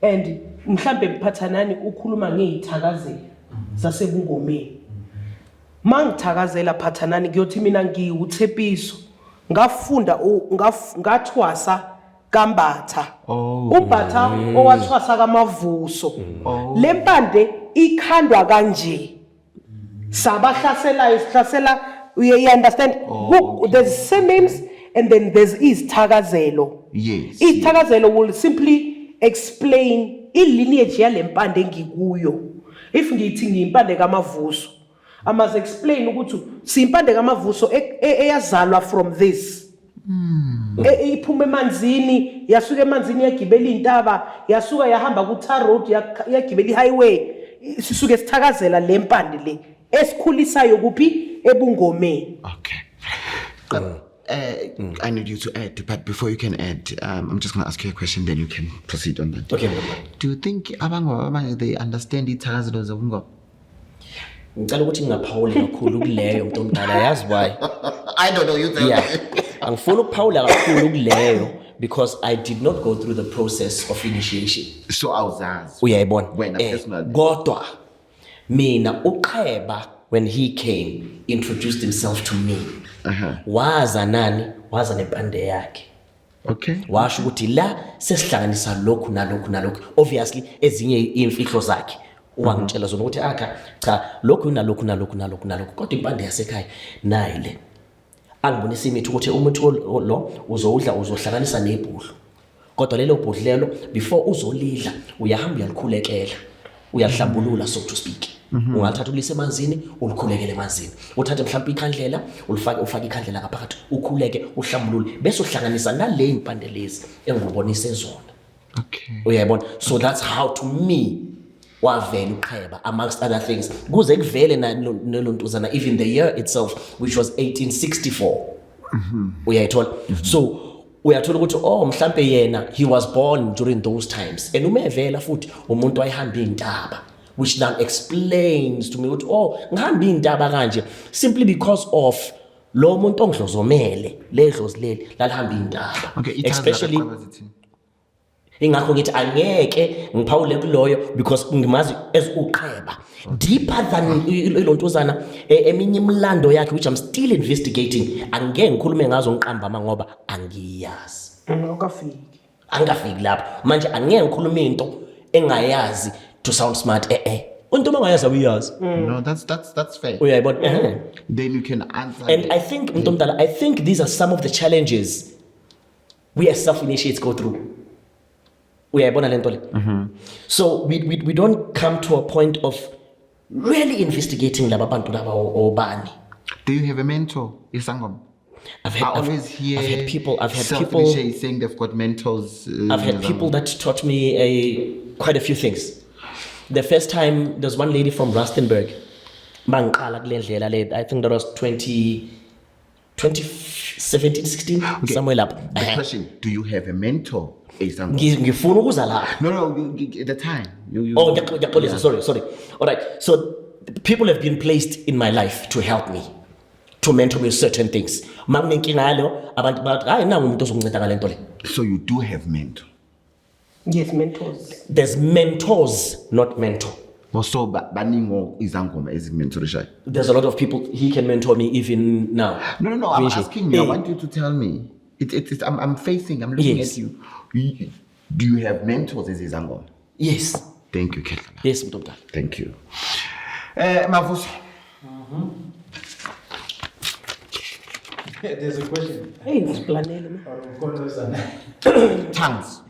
and mhlambe Pathanani ukhuluma ngezithakazelo zasebungomeni. Mangithakazela Pathanani kuyothi mina ngiuThepiso ngafunda ngathwasa kaMbatha. uBatha owathwasa kaMavuso. Lempande ikhandwa kanje. Sabahlasela isihlasela you understand there's same names and then there's izithakazelo. Yes. Izithakazelo will simply explain ilineage yalempande engikuyo. If ngithi ngiyimpande kaMavuso I must explain ukuthi simpande kaMavuso eyazalwa from this. Iphuma emanzini yasuka emanzini yagibela intaba yasuka yahamba ku tar road yagibela highway sisuke sithakazela lempande le esikhulisayo kuphi ebungomeni. Okay. I need you to add, but before you can add, I'm just going to ask you a question, then you can proceed on that. Okay. Do you think abangwa they understand ithakazelo zobungoma? Ngicela ukuthi ngingaphawuli kakhulu kuleyo umuntu omdala yazi why. I don't know, you tell Yeah. me. Angifuna ukuphawula kakhulu kuleyo because I did not go through the process of initiation. So awuzazi. Uyayibona? Wena personally. Kodwa mina uQheba when he came introduced himself to me. Waza nani? Waza nempande yakhe. Okay. Washo ukuthi la sesihlanganisa lokhu nalokhu nalokhu. Obviously ezinye imfihlo zakhe wangitshela zona ukuthi cha lokhu nalokhu nalokhu nalokhu nalokhu kodwa impande yasekhaya nayi le. Angibonisa imithi ukuthi umuntu lo uzohlanganisa nebhudlo. Kodwa lelo bhudlelo before uzolidla uyahamba uyalikhulekela. Uyahlambulula so to speak. Ungathatha ulise emanzini ulikhulekele emanzini. Uthathe mhlawumbe ikhandlela ufake ikhandlela ngaphakathi ukhuleke uhlambulule bese uhlanganisa nale impande lezi engibonise zona. Okay. Uyayibona? So that's how to me wavela uQheba amongst other things. Kuze kuvele nelontuzana even the year itself which was 1864. Uyayithola? So uyathola ukuthi mhlambe yena he was born during those times and umevela futhi umuntu wayehamba intaba which now explains to me ukuthi ngihamba intaba kanje simply because of lo muntu ongidlozomele ledlozi leli lalihamba intaba. Okay, especially ingakho ngithi angeke ngiphawule kuloyo because ngimazi as uQheba deeper than ilontuzana eminye imlando yakhe which I'm still investigating angeke ngikhulume ngazo ngiqamba ngoba angiyazi. Angafiki lapho manje angeke ngikhulume into engayazi to sound smart umuntu mangayazi uyazi. No, that's fair. Uyayibona? Then you can answer. And I think Mntomdala, I think these are some of the challenges we as self-initiates go through. Uyayibona lento le. So we don't come to a point of really investigating laba bantu laba obani. Do you have a mentor, Isangom? I've had people saying they've got mentors. I've had people that taught me quite a few things. The first time there's one lady from Rustenburg. I think that was 2017, 16, Okay. somewhere up. The question, do you have a mentor, Isangom? Ngifuna ukuza lapha. No, at the time. Sorry. All right. So people have been placed in my life to help me. to mentor me with certain things. Makunenkinga yalo, abantu bathi, hayi nangu umuntu ozokunceda ngale nto le. So you do have mentor. Yes, mentors. There's mentors, not mentor. Also, baningo izangoma ezimentorishayo. There's a lot of people, he can mentor me even now. No. I'm Vinci. asking you. I want you to tell me. I'm looking Yes. at you. Do you have mentors as izangoma? Yes. Thank you, Ketla. Yes, Mntomdala. Thank you. Mavuso. There's a question. Hey, explanele me. Tongues.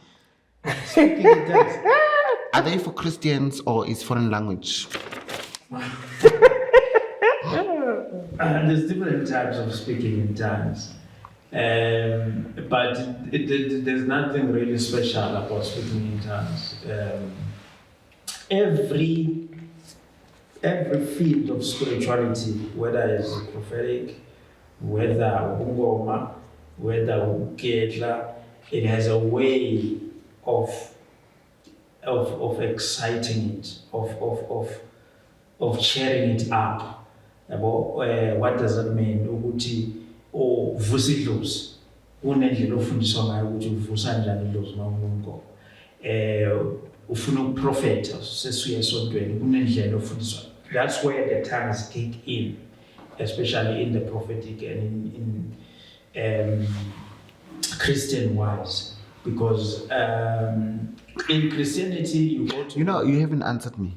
Speaking in tongues. Are they for Christians or is foreign language? There's different types of speaking in tongues. But there's nothing really special about speaking in tongues. Every field of spirituality, whether it's prophetic, whether ungoma, whether uketla, it has a way of exciting it, of cheering it up. What does that mean? Ukuthi uvusa idlozi. Unendlela ofundiswa ngayo ukuthi uvusa njani idlozi mawungumgomo. Ufuna ukuprofeta sesuya esontweni kunendlela ofundiswa. That's where the tongues kick in, especially in the prophetic and in Christian wise. Because in Christianity, you go to... You know, you haven't answered me.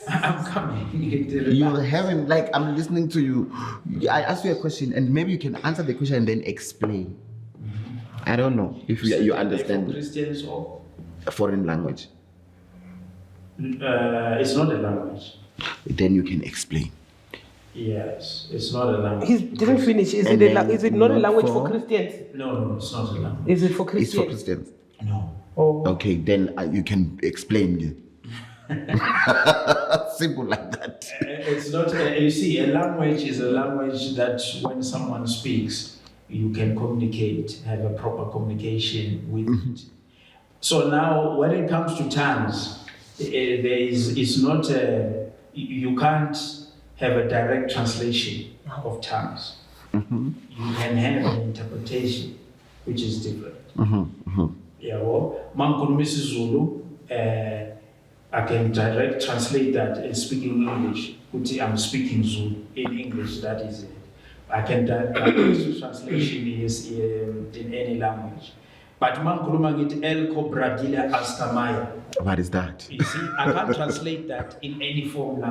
I'm coming. You haven't, like, I'm listening to you. I asked you a question, and maybe you can answer the question and then explain. I don't know if you understand Christians or... a foreign language. It's not a language. Then you can explain. Yes, it's not a language. He didn't finish. Is And it then is it not a not language for- for Christians? No, it's not a language. Is it for It's Christians? for Christians. No. Oh. Okay, then you can explain it. Simple like that. It's not, you see, a language is a language that when someone speaks, you can communicate, have a proper communication with it. So now, when it comes to tongues, it's not, you can't have a direct translation of tongues. You can have an interpretation, which is different. Yeah, well, Mankhuluma isiZulu, I can direct translate that in speaking English. Kuti I'm speaking Zulu in English. That is it. I can direct translation is in any language. But Mankhuluma ngithi elko bradila askamaya. What is that? You see, I can't translate that in any form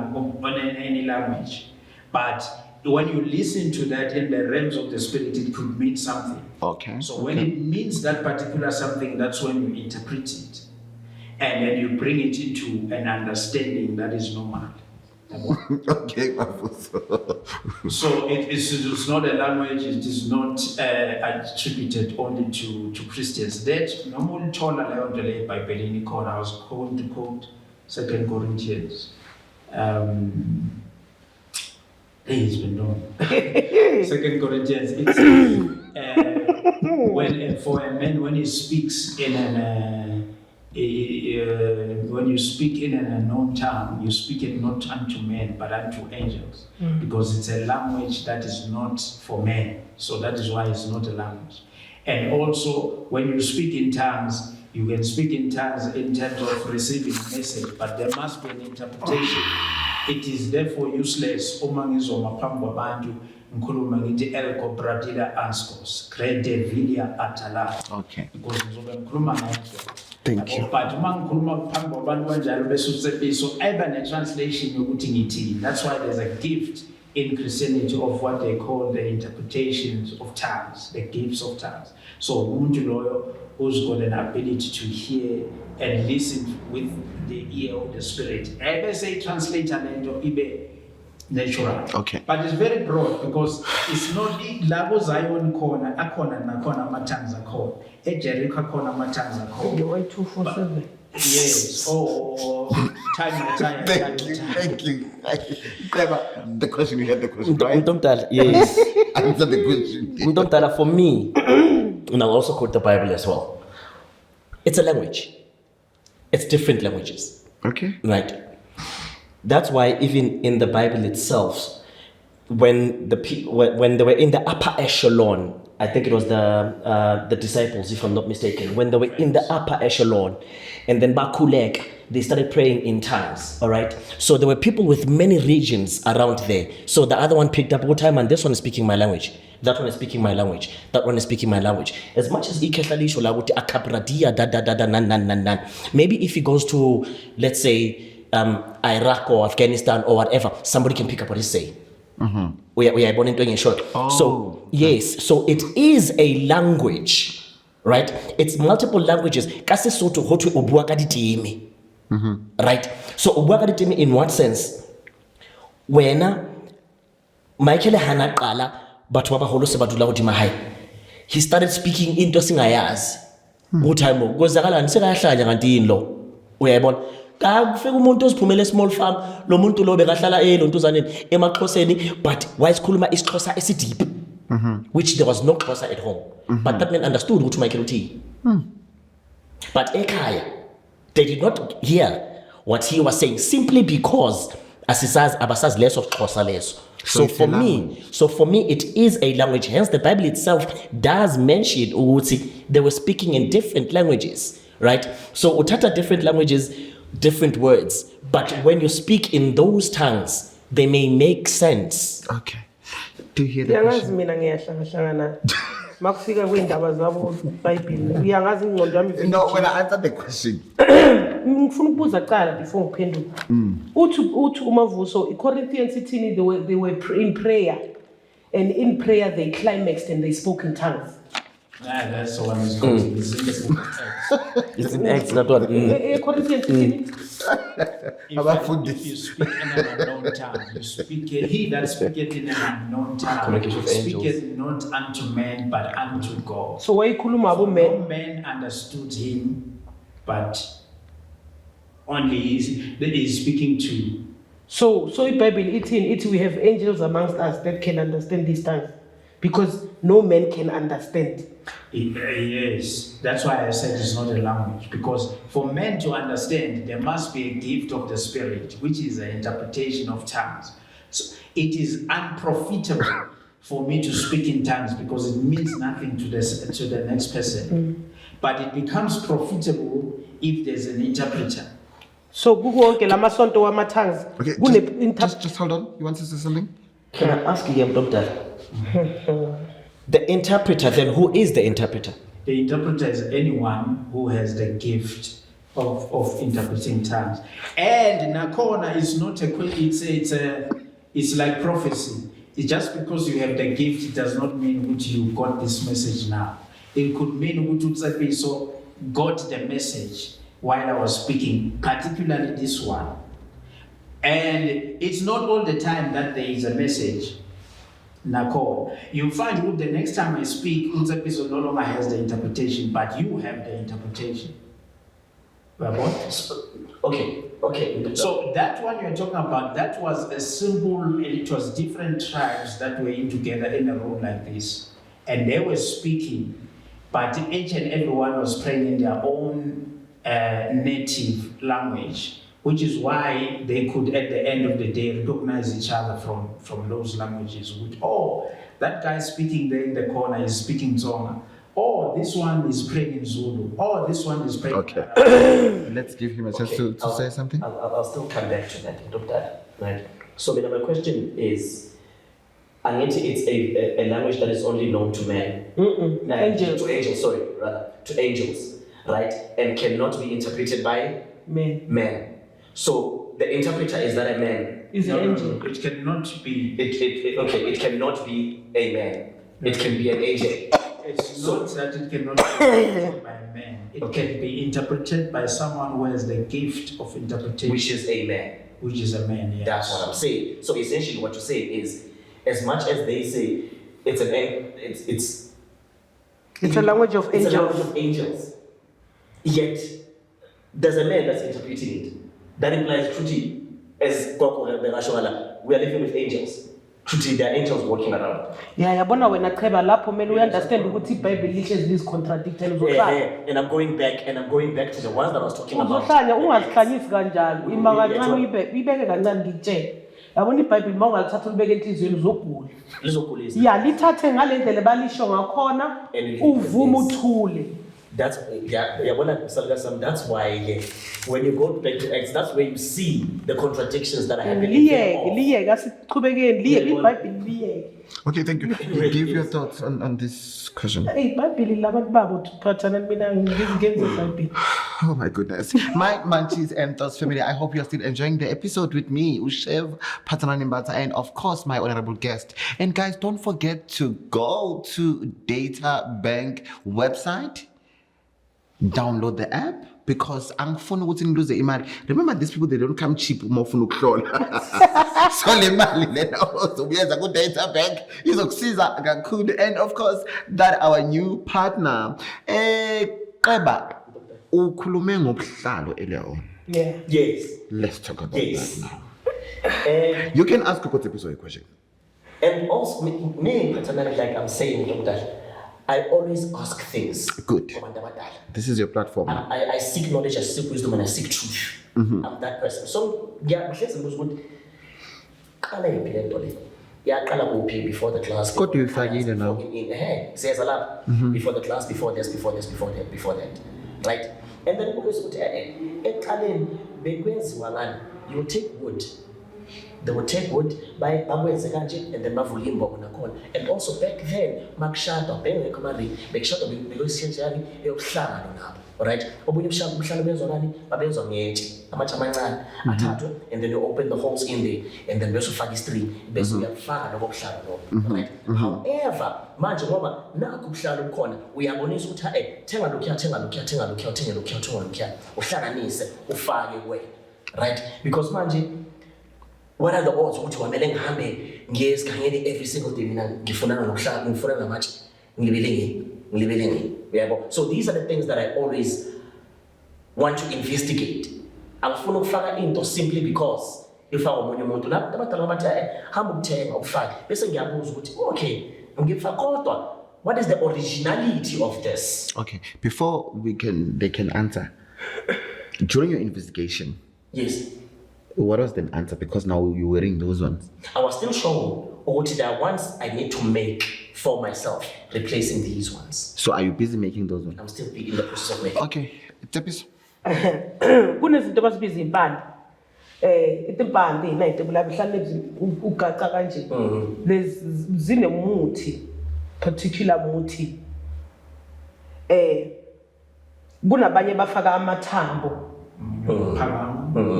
or in any language. But when you listen to that in the realms of the spirit, it could mean something. Okay. So when it means that particular something, that's when you interpret it. And then you bring it into an understanding that is normal. Okay, Mavuso. So it's not a language, it is not attributed only to Christians. That normal tone level by Bellini Corner, I was going to quote 2 Corinthians. It's been long. 2 Corinthians, it says, for a man, when he speaks in when you speak in an unknown tongue, you speak it not unto men, but unto angels, because it's a language that is not for men. So that is why it's not a language. And also, when you speak in tongues, you can speak in tongues in terms of receiving a message, but there must be an interpretation. It is therefore useless. Omangizoma phambi kwabantu ngikhuluma ngithi elko bradila anskos crede vilia atala. Okay. Because ngizobe ngikhuluma ngakho. Thank you. But uma ngikhuluma phambi kwabantu kanjalo bese usepiso eba ne-translation yokuthi ngithini. That's why there's a gift in Christianity of what they call the interpretations of tongues, the gifts of tongues. So umuntu loyo who's got an ability to hear and listen with the ear of the spirit. Ebe say translate lento ibe natural. Okay. But it's very broad because it's not labo Zion corner, akhona nakhona ama-tongues akhona. eJericho akhona ama-tongues akhona. You went 247. Yes. Oh, time by time. Thank you. Clever. The question, you had the question, right? Mntomdala, yes. Answer the question. Mntomdala, for me, and I'll also quote the Bible as well. It's a language. It's different languages, Okay. right? That's why even in the Bible itself, when when they were in the upper echelon, I think it was the disciples, if I'm not mistaken, when they were in the upper echelon, and then bakulek, they started praying in tongues. All right. So there were people with many regions around there. So the other one picked up all time, and this one is speaking my language. That one is speaking my language. That one is speaking my language. As much as ikehlalisho la ukuthi akabradia da nan. Maybe if he goes to, let's say, Iraq or Afghanistan or whatever, somebody can pick up what he's saying. We are born into a short. So yes, so it is a language, right? It's multiple languages. Kasi soto hotu obuaka ditimi. Right? So obuaka ditimi in what sense? Wena Michael hana qala batho ba baholo se badula hodima hae. He started speaking into singayazi. Uthayimo kozakala nisekahlanya kanti yini lo. Uyayibona? Ka kufika umuntu oziphumela small farm lo muntu lo bekahlala lontuzaneni emaXhoseni, but why isikhuluma isiXhosa esideep, which there was no Xhosa at home, but that man understood ukuthi Michael uthi. But ekhaya they did not hear what he was saying simply because asisazi abasazi leso Xhosa leso. So for me, it is a language. Hence, the Bible itself does mention ukuthi they were speaking in different languages, right? So utata different languages, different words, but when you speak in those tongues, they may make sense. Okay. Do you hear the Yangazi question? mina ngiyahlangana makufika kuyindaba zabo iBhayibheli uyangazi ingqondo yami No, when I answer the question. ngifuna ukubuza cala before ngiphendule uthi umavuso iCorinthians ithini they were in prayer, and in prayer they climaxed and they spoke in tongues. That's the one who's going to be It's in Acts, that one. Corinthians ithini If you speak in an unknown tongue, you speak he that speaketh in an unknown tongue Communication with angels. speaketh not unto men but unto God. so wayikhuluma abo No men man understood him, but only he is speaking to. so iBhayibheli ithini we have angels amongst us that can understand these tongues because no man can understand. Yes, that's why I said it's not a language, because for men to understand, there must be a gift of the Spirit, which is the interpretation of tongues. So it is unprofitable for me to speak in tongues because it means nothing to the next person. But it becomes profitable if there's an interpreter. So kukonke lamasonto wama-tongues Okay, just hold on. You want to say something? Can I ask you, Doctor? The interpreter, then who is the interpreter? The interpreter is anyone who has the gift of interpreting tongues. And nakona is not it's like prophecy. It's just because you have the gift, it does not mean that you got this message now. It could mean that so got the message while I was speaking, particularly this one. And it's not all the time that there is a message. Nako, you find that the next time I speak, Utsapiso no longer has the interpretation, but you have the interpretation. Okay. So that one you're talking about, that was a simple, it was different tribes that were in together in a room like this. And they were speaking, but each and everyone was praying in their own native language, which is why they could, at the end of the day, recognize each other from those languages. Oh, that guy speaking there in the corner is speaking Tsonga. Oh, this one is praying in Zulu. Oh, this one is praying. Okay. Let's give him a chance to say something. I'll still come back to that, Doctor. Right. So, my question is, it's a language that is only known to men. Angels. To angels, right? And cannot be interpreted by men. So the interpreter is that a man? Is an angel. It cannot be. It cannot be a man. It can be an angel. It's not that it cannot be interpreted by a man. It can be interpreted by someone who has the gift of interpretation. Which is a man. Which is a man, yes. That's what I'm saying. So essentially what you're saying is, as much as they say it's a language of it's angels. a language of angels. Yet there's a man that's interpreting it. That implies truly, as we are living with angels. Truly, there are angels walking around. Yeah, yabona wena cheba lapho mele uunderstand ukuthi iBhayibheli lihle is contradictory uzohlanya. And I'm going back to the ones that I was talking about. Uzohlanya ungazihlanyisi kanjalo. Ima kancane uyibeke kancane ngitshela. yabona iBhayibheli mawungalithatha ulibeke enhlizweni uzogula lizogulisa. ya lithathe ngale ndlela balisho ngakhona And uvume uthule. That's that's why when you go back to Acts, that's where you see the contradictions that are happening. liyeke asiqhubekeni liyeke iBhayibheli liyeke. Okay, thank you. Give your thoughts on this question. iBhayibheli labantu babo phathana mina ngizingenze iBhayibheli. Oh my goodness. My Munchies and Thoughts family, I hope you're still enjoying the episode with me, Ushev Patana Nimbata, and of course my honorable guest. And guys, don't forget to go to Data Bank website, download the app, because angifuna ukuthi ngiluze imali. Remember, these people, they don't come cheap uma ufuna ukuhlola. So le mali lena ozobuyenza ku Data Bank izokusiza kakhulu. And of course, that our new partner, Qeba, ukhulume ngobuhlalo earlier on. Yeah. Yes. Let's talk about Yes. that now. You can ask Kokote Piso a question. And also, me personally, like I'm saying, Dr. I always ask things. Good. This is your platform. I seek knowledge, I seek wisdom, and I seek truth. I'm that person. So, yeah, Mhlezi was good. Qala yiphi le nto le? Yaqala kuphi before the class? Kodwa uyifakile now. Says a lot. Before the class, before this, before that. Right? And then always put eqaleni bekwenziwa ngani? You take wood. They would take wood by bakwenze kanje and then bavula imbobo nakhona. And also back then makushadwa bengekho mari bekushadwa bekuyisentshani eyokuhlangana nabo. Alright? Obunye ubuhlalo benzwa ngani? Babenzwa ngetshe amatshe amancane athathwe and then you open the holes in there and then bese ufaka istring bese uyafaka lokho buhlalo lokho. Right? However, manje ngoba nakho ubuhlalo bukhona uyabonisa ukuthi thenga lokhuya uhlanganise ufake kuwe. Right? Because manje what are the odds ukuthi kwamele ngihambe ngiyesikhangele every single day mina ngifunana nokuhlala ngifuna namatshe ngilibele ngini yabo. So these are the things that I always want to investigate. Angifuna ukufaka into simply because if omunye umuntu la abadala bathi hamba ukuthenga ufake bese ngiyabuza ukuthi okay ngifaka kodwa what is the originality of this? Okay, before they can answer, during your investigation, Yes. what was the answer? Because now you're wearing those ones. I was still shown what there are ones I need to make for myself, replacing these ones. So are you busy making those ones? I'm still in the process of making. Okay, Tepis. Kunezinto abasibiza impande. Impande nayitebula bihlale ugaca kanje. Zinemuthi, particular muthi. Kunabanye bafaka amathambo.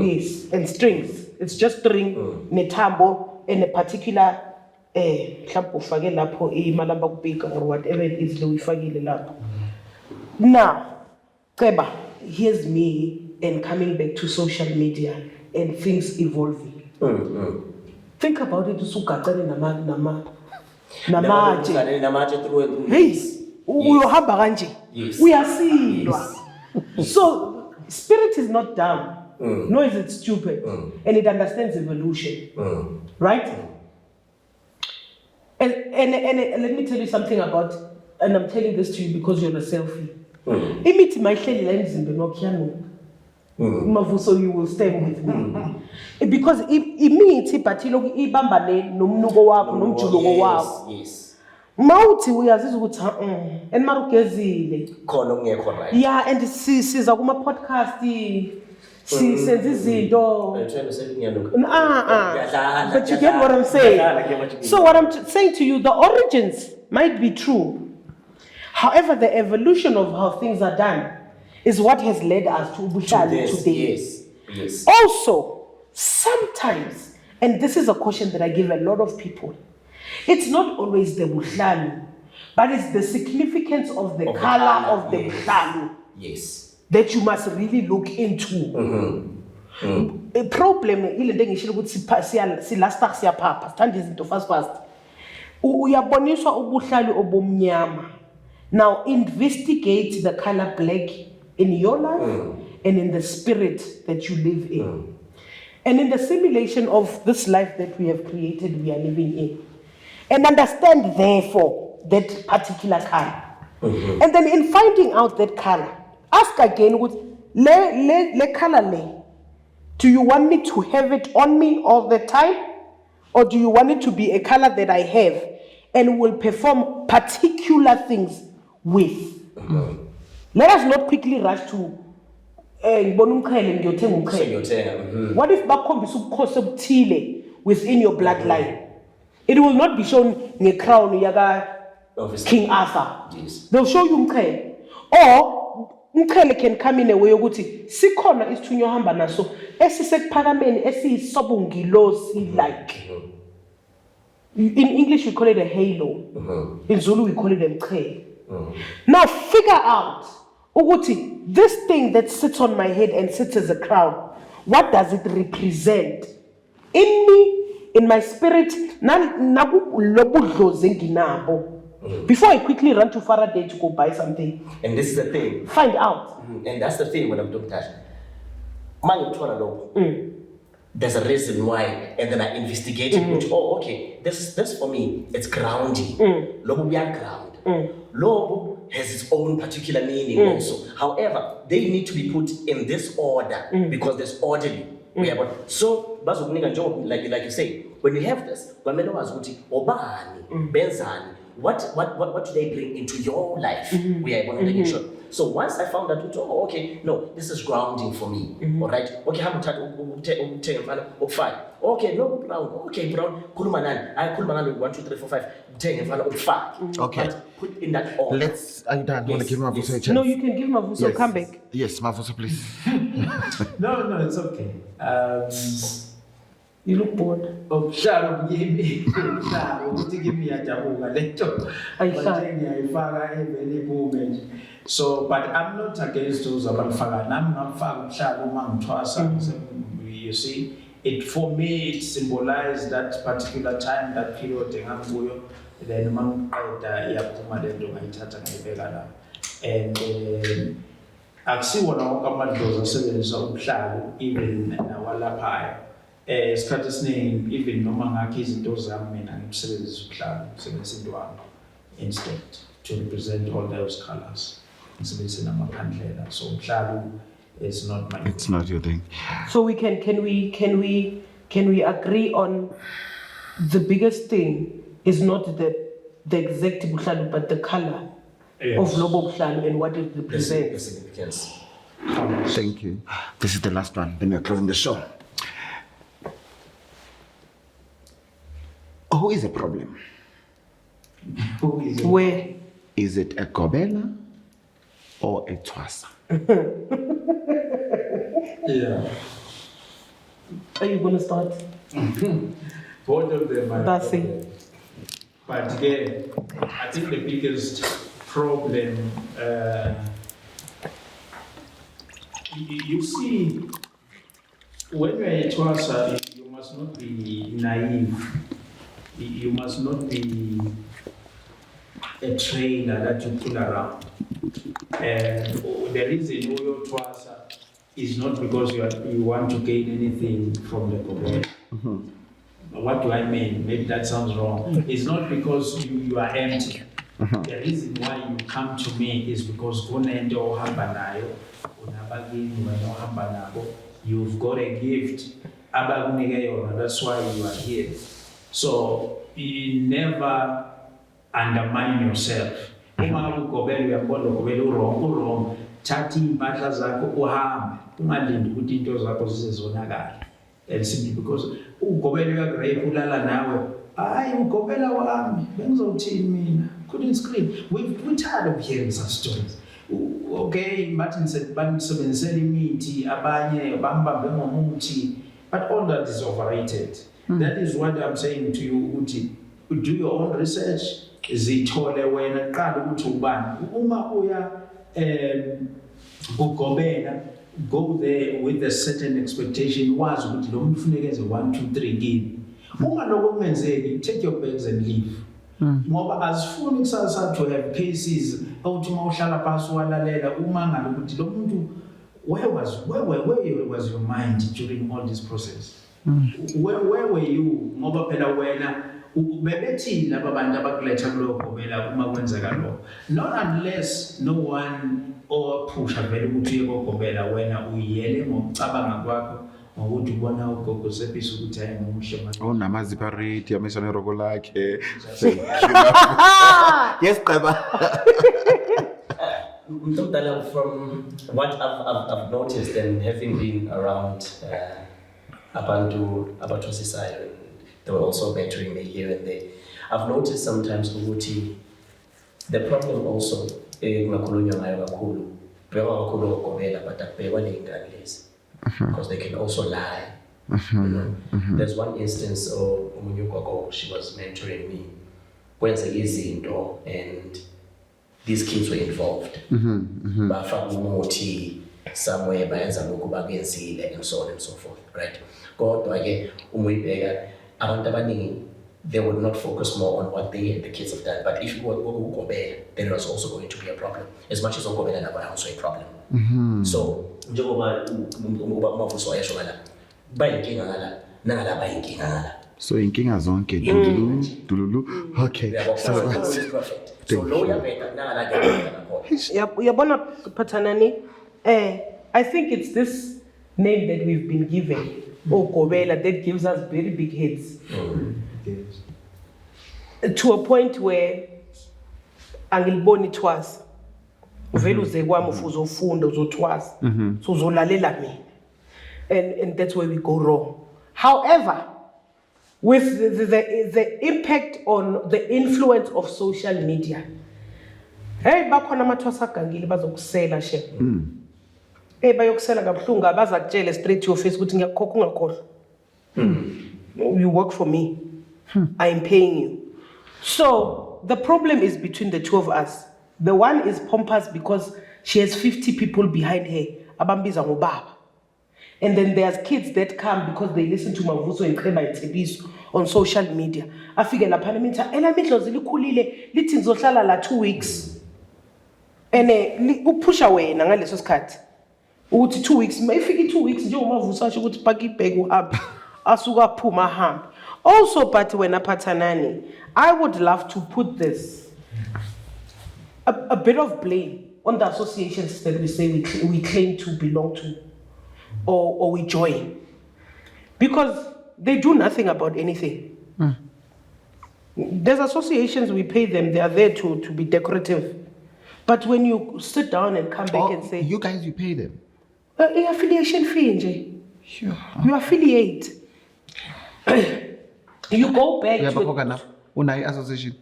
Yes, and strings. It's just string nethambo in a particular mhlawumbe ufake lapho imalamba kubika or whatever it is lo uyifakile lapho. Now, Qeba, here's me and coming back to social media and things evolving. Think about it, usugacane namatshe. Hey, uyohamba kanje. Uyasilwa. So spirit is not dumb, nor is it stupid, and it understands evolution, right? And let me tell you something about, and I'm telling this to you because you're a selfie. Imithi mayihleli la emzimbeni wakho mavuso, you will stand with me. Because imithi but iloku ibambane nomnuko wakho nomjuluko wakho. Yes. Mawuthi uyazizwa ukuthi and marugezile Khona okungekho right. yeah, and siza kuma podcast senze izinto but you get what I'm saying. So what I'm saying to you, the origins might be true, however the evolution of how things are done is what has led us to ubuhlali today. Yes. Also, sometimes, and this is a caution that I give a lot of people, it's not always the buhlali, but it's the significance of the color of the buhlali. Yes. That you must really look into. A problem ile nto engishilo ukuthi silasta siyaphapha sithanda izinto fast. Uyaboniswa ubuhlali obumnyama. Now investigate the color black in your life and in the spirit that you live in. And in the simulation of this life that we have created, we are living in. And understand therefore that particular color. And then in finding out that color, ask again, le color le, do you want me to have it on me all the time? or do you want it to be a color that I have and will perform particular things with? Let us not quickly rush to ngibona umqhele ngiyothenga umqhele. What if bakhombisa ubukhosi obuthile within your bloodline? It will not be shown nge-crown yaka King Arthur. Yes. They'll show you umqhele. Or umqhele can come in a way yokuthi sikhona isithunywa ohamba naso esisekuphakameni esiyisobungilosi like. In English we call it a halo. In Zulu we call it a mqhele. Now figure out ukuthi this thing that sits on my head and sits as a crown, what does it represent? In me, in my spirit, before I quickly run to Faraday to go buy something. And this is the thing. Find out. And that's the thing when I'm doing that. There's a reason why, and then I investigated. Which, oh, okay, this for me, it's grounding. Lobo we are ground. Lobo has its own particular meaning also. However, they need to be put in this order because there's orderly. So, like you say, when you have this, what do they bring into your life? We are going to make sure. So once I found that, oh, okay, no, this is grounding for me. All right. Okay, okay, no brown. Okay, brown. I 1, 2, 3, 4, 5. Okay. But put in that order. Are you done? Yes, Want to give Mavuso a chance? No, you can give Mavuso come back. Yes, Mavuso, please. No, it's okay. You look bored. Umhlaba kimi ukuthi kimi yajabuka lento ngiyayifaka evele ibume nje. So but I'm not against those abafaka nami ngafaka umhlaba uma ngithwasa. You see, it for me it symbolized that particular time, that period engikuyo, then mangiqeda iyaphuma lento ngayithatha ngayibeka la. And akusiwona wonke amadlozi asebenzisa umhlaba even nawalaphayo. Isikhathi esiningi even noma ngakho izinto zami mina ngisebenzisa ubuhlalu, ngisebenzisa intwana instead to represent all those colors. Ngisebenzisa namaphandlela, so ubuhlalu is not my. It's not your thing. So we can we agree on the biggest thing is not the exact buhlalu but the color of Lobo buhlalu and what it represents. Yes. Thank you. This is the last one. Then we're closing the show. Who is a problem? Who is it? Where? Is it a Gobela or a Twasa? Yeah. Are you gonna start? Both of them are. That's it. problem. But again, I think the biggest problem, you see, when you're a Twasa, you must not be naive. You must not be a trainer that you pull around. And the reason you're Twasa is not because you want to gain anything from the Gobela. What do I mean? Maybe that sounds wrong. It's not because you are empty. The reason why you come to me is because you've got a gift. That's why you are here. So you never undermine yourself. Wrong. Thatha impahla zakho uhambe ungalindi ukuthi into zakho zizezonakala. And simply because ugobela uyagrape ulala nawe, hayi ugobela wami bengizothini mina, couldn't scream. We're tired of hearing such stories. Okay, Martin said banisebenzisela imithi abanye bambambe ngomuthi, but all that is overrated. That is what I'm saying to you, Uti. Do your own research. Zithole wena qala ukuthi ubani. Uma uya ugobela, go there with a certain expectation. Wazi ukuthi lo muntu ufuneka enze 1, 2, 3 kimi. Uma lokho kungenzeki, take your bags and leave. Ngoba asifuni kusasa to have cases awuthi uma uhlala phansi walalela uma ngalo ukuthi lo muntu where was your mind during all this process? Where were you? Ngoba phela wena bebethi laba bantu abakuletha kuloko bela uma kwenzeka lokho. Not unless no one or pusha vele ukuthi uyekogobela wena uyele ngokucabanga kwakho ngokuthi ubona ugogo Zephiso ukuthi ayengumuhle manje. Unamazipariti amesha neroko lakhe. Yes, Qeba. From what I've noticed and having been around Abantu Sisai, they were also mentoring me here and there. I've noticed sometimes ukuthi the problem also kungakhulunywa ngayo kakhulu but akubhekwa ney'ngane lezi because they can also lie. You know? There's one instance omunye ugogo, she was mentoring me kwenzeka izinto and these kids were involved. Bafaka umuthi somewhere bayenza lokhu bakenzile and so on and so forth, right? Kodwa ke umuyibheka abantu abaningi, they would not focus more on what they and the kids have done. But if you go ukugobela, then it was also going to be a problem. As much as ukugobela nabo are also a problem. So njengoba uMavuso ayesho ngala, bayinkinga ngala, nangala bayinkinga ngala. So inkinga zonke dululu. Okay. So lo yabeka nangala ke. Yabona Pathanani, I think it's this name that we've been given, Ogobela, that gives us very big heads. To a point where angiliboni twice. Vele uze kwami uzofunda uzotwazi. So uzolalela mina. And that's where we go wrong. However, with the impact on the influence of social media, hey bakhona amathwasa agangile bazokusela she. Hey bayokusela kabuhlungu abaza kutshela straight to your face ukuthi ngiyakhokha ungakhohlwa. You work for me. I'm paying you. So the problem is between the two of us. The one is pompous because she has 50 people behind her. Abambiza ngobaba. And then there's kids that come because they listen to Mavuso and Qeba and Tebiso on social media. Afike lapha nemitha ela midlozi likhulile lithi ngizohlala la 2 weeks. And upusha wena ngaleso sikhathi. Uthi 2 weeks, mayifika 2 weeks nje uMavuso asho ukuthi paka ibheke uhambe. Asuka phuma ahambe. Also, but when Pathanani, I would love to put this, a bit of blame on the associations that we say we claim to belong to or we join. Because they do nothing about anything. There's associations, we pay them, they are there to be decorative. But when you sit down and come back and say... You guys, you pay them? Affiliation fee, NJ. Sure. You affiliate. You go back to association.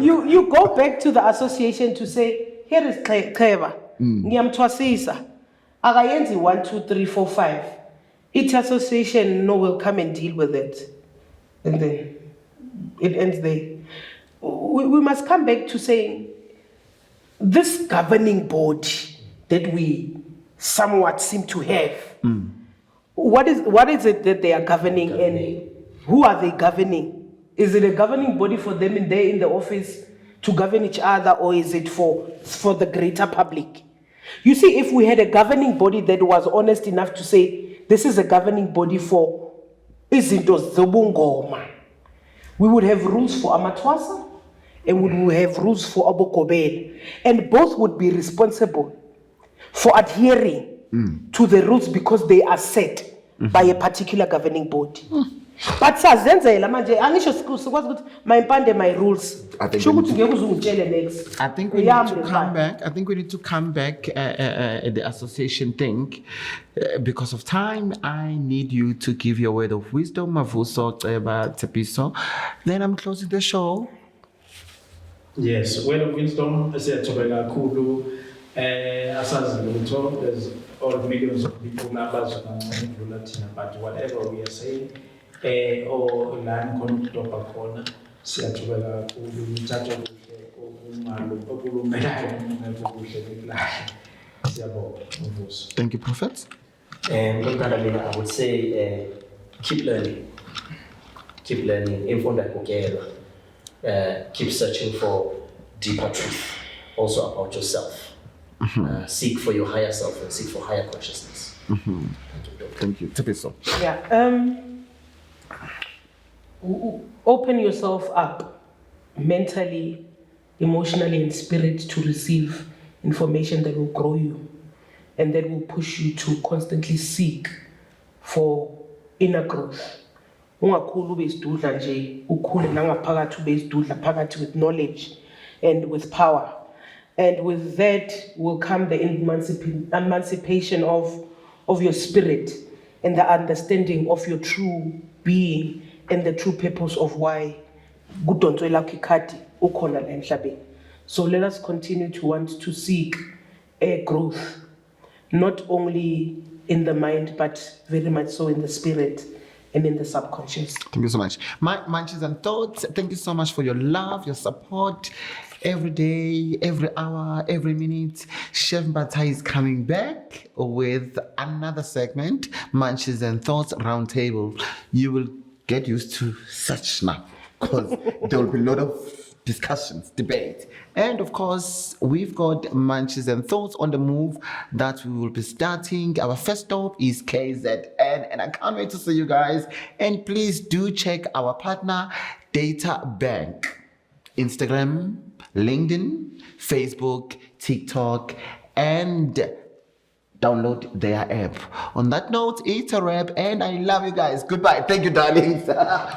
You go back to the association to say, here is Qeba. Ngiyamthwasisa. Akayenzi 1, 2, 3, 4, 5. Each association will come and deal with it. And then it ends there. We must come back to saying this governing body that we somewhat seem to have. What is it that they are governing and who are they governing? Is it a governing body for them in the office to govern each other, or is it for the greater public? You see, if we had a governing body that was honest enough to say this is a governing body for izinto zobungoma, we would have rules for Amathwasa and we would have rules for Abokobel, and both would be responsible for adhering to the rules because they are set by a particular governing body. But sazenzela manje angisho sikwazi ukuthi mayimpande my rules. Sho ukuthi ngeke uzungitshele next. I think we need to come back. I think we need to come back at the association thing. Because of time, I need you to give your word of wisdom, Mavuso, Qeba, Tebiso. Then I'm closing the show. Yes, word of wisdom, siyathokoza kakhulu. Asazi lutho, there's all millions of people numbers but whatever we are saying, or line khona khona siyathokoza kakhulu umthatha umalo okulungelayo ngokuhle ngelahle. Siyabonga Mvuso. Thank you, Prophet. And I would say keep learning. Keep learning. Keep searching for deeper truth, also about yourself. Seek for your higher self and seek for higher consciousness. Thank you. Tebiso. Yeah. Open yourself up mentally, emotionally, and spirit to receive information that will grow you. and that will push you to constantly seek for inner growth. Ungakhuli ube isidudla nje, ukhule nangaphakathi ube isidudla phakathi with knowledge and with power. And with that will come the emancipation of your spirit and the understanding of your true being and the true purpose of why kudonswela kikati ukhona la emhlabeni. So let us continue to want to seek growth, not only in the mind, but very much so in the spirit and in the subconscious. Thank you so much. Munchies and Thoughts, thank you so much for your love, your support. Every day, every hour, every minute, Chef Mbata is coming back with another segment, Munchies and Thoughts Roundtable. You will get used to such now, because there will be a lot of discussions, debate. And of course, we've got Munchies and Thoughts on the move that we will be starting. Our first stop is KZN, and I can't wait to see you guys. And please do check our partner, Data Bank. Instagram, LinkedIn, Facebook, TikTok, and download their app. On that note, it's a wrap, and I love you guys. Goodbye. Thank you, darlings.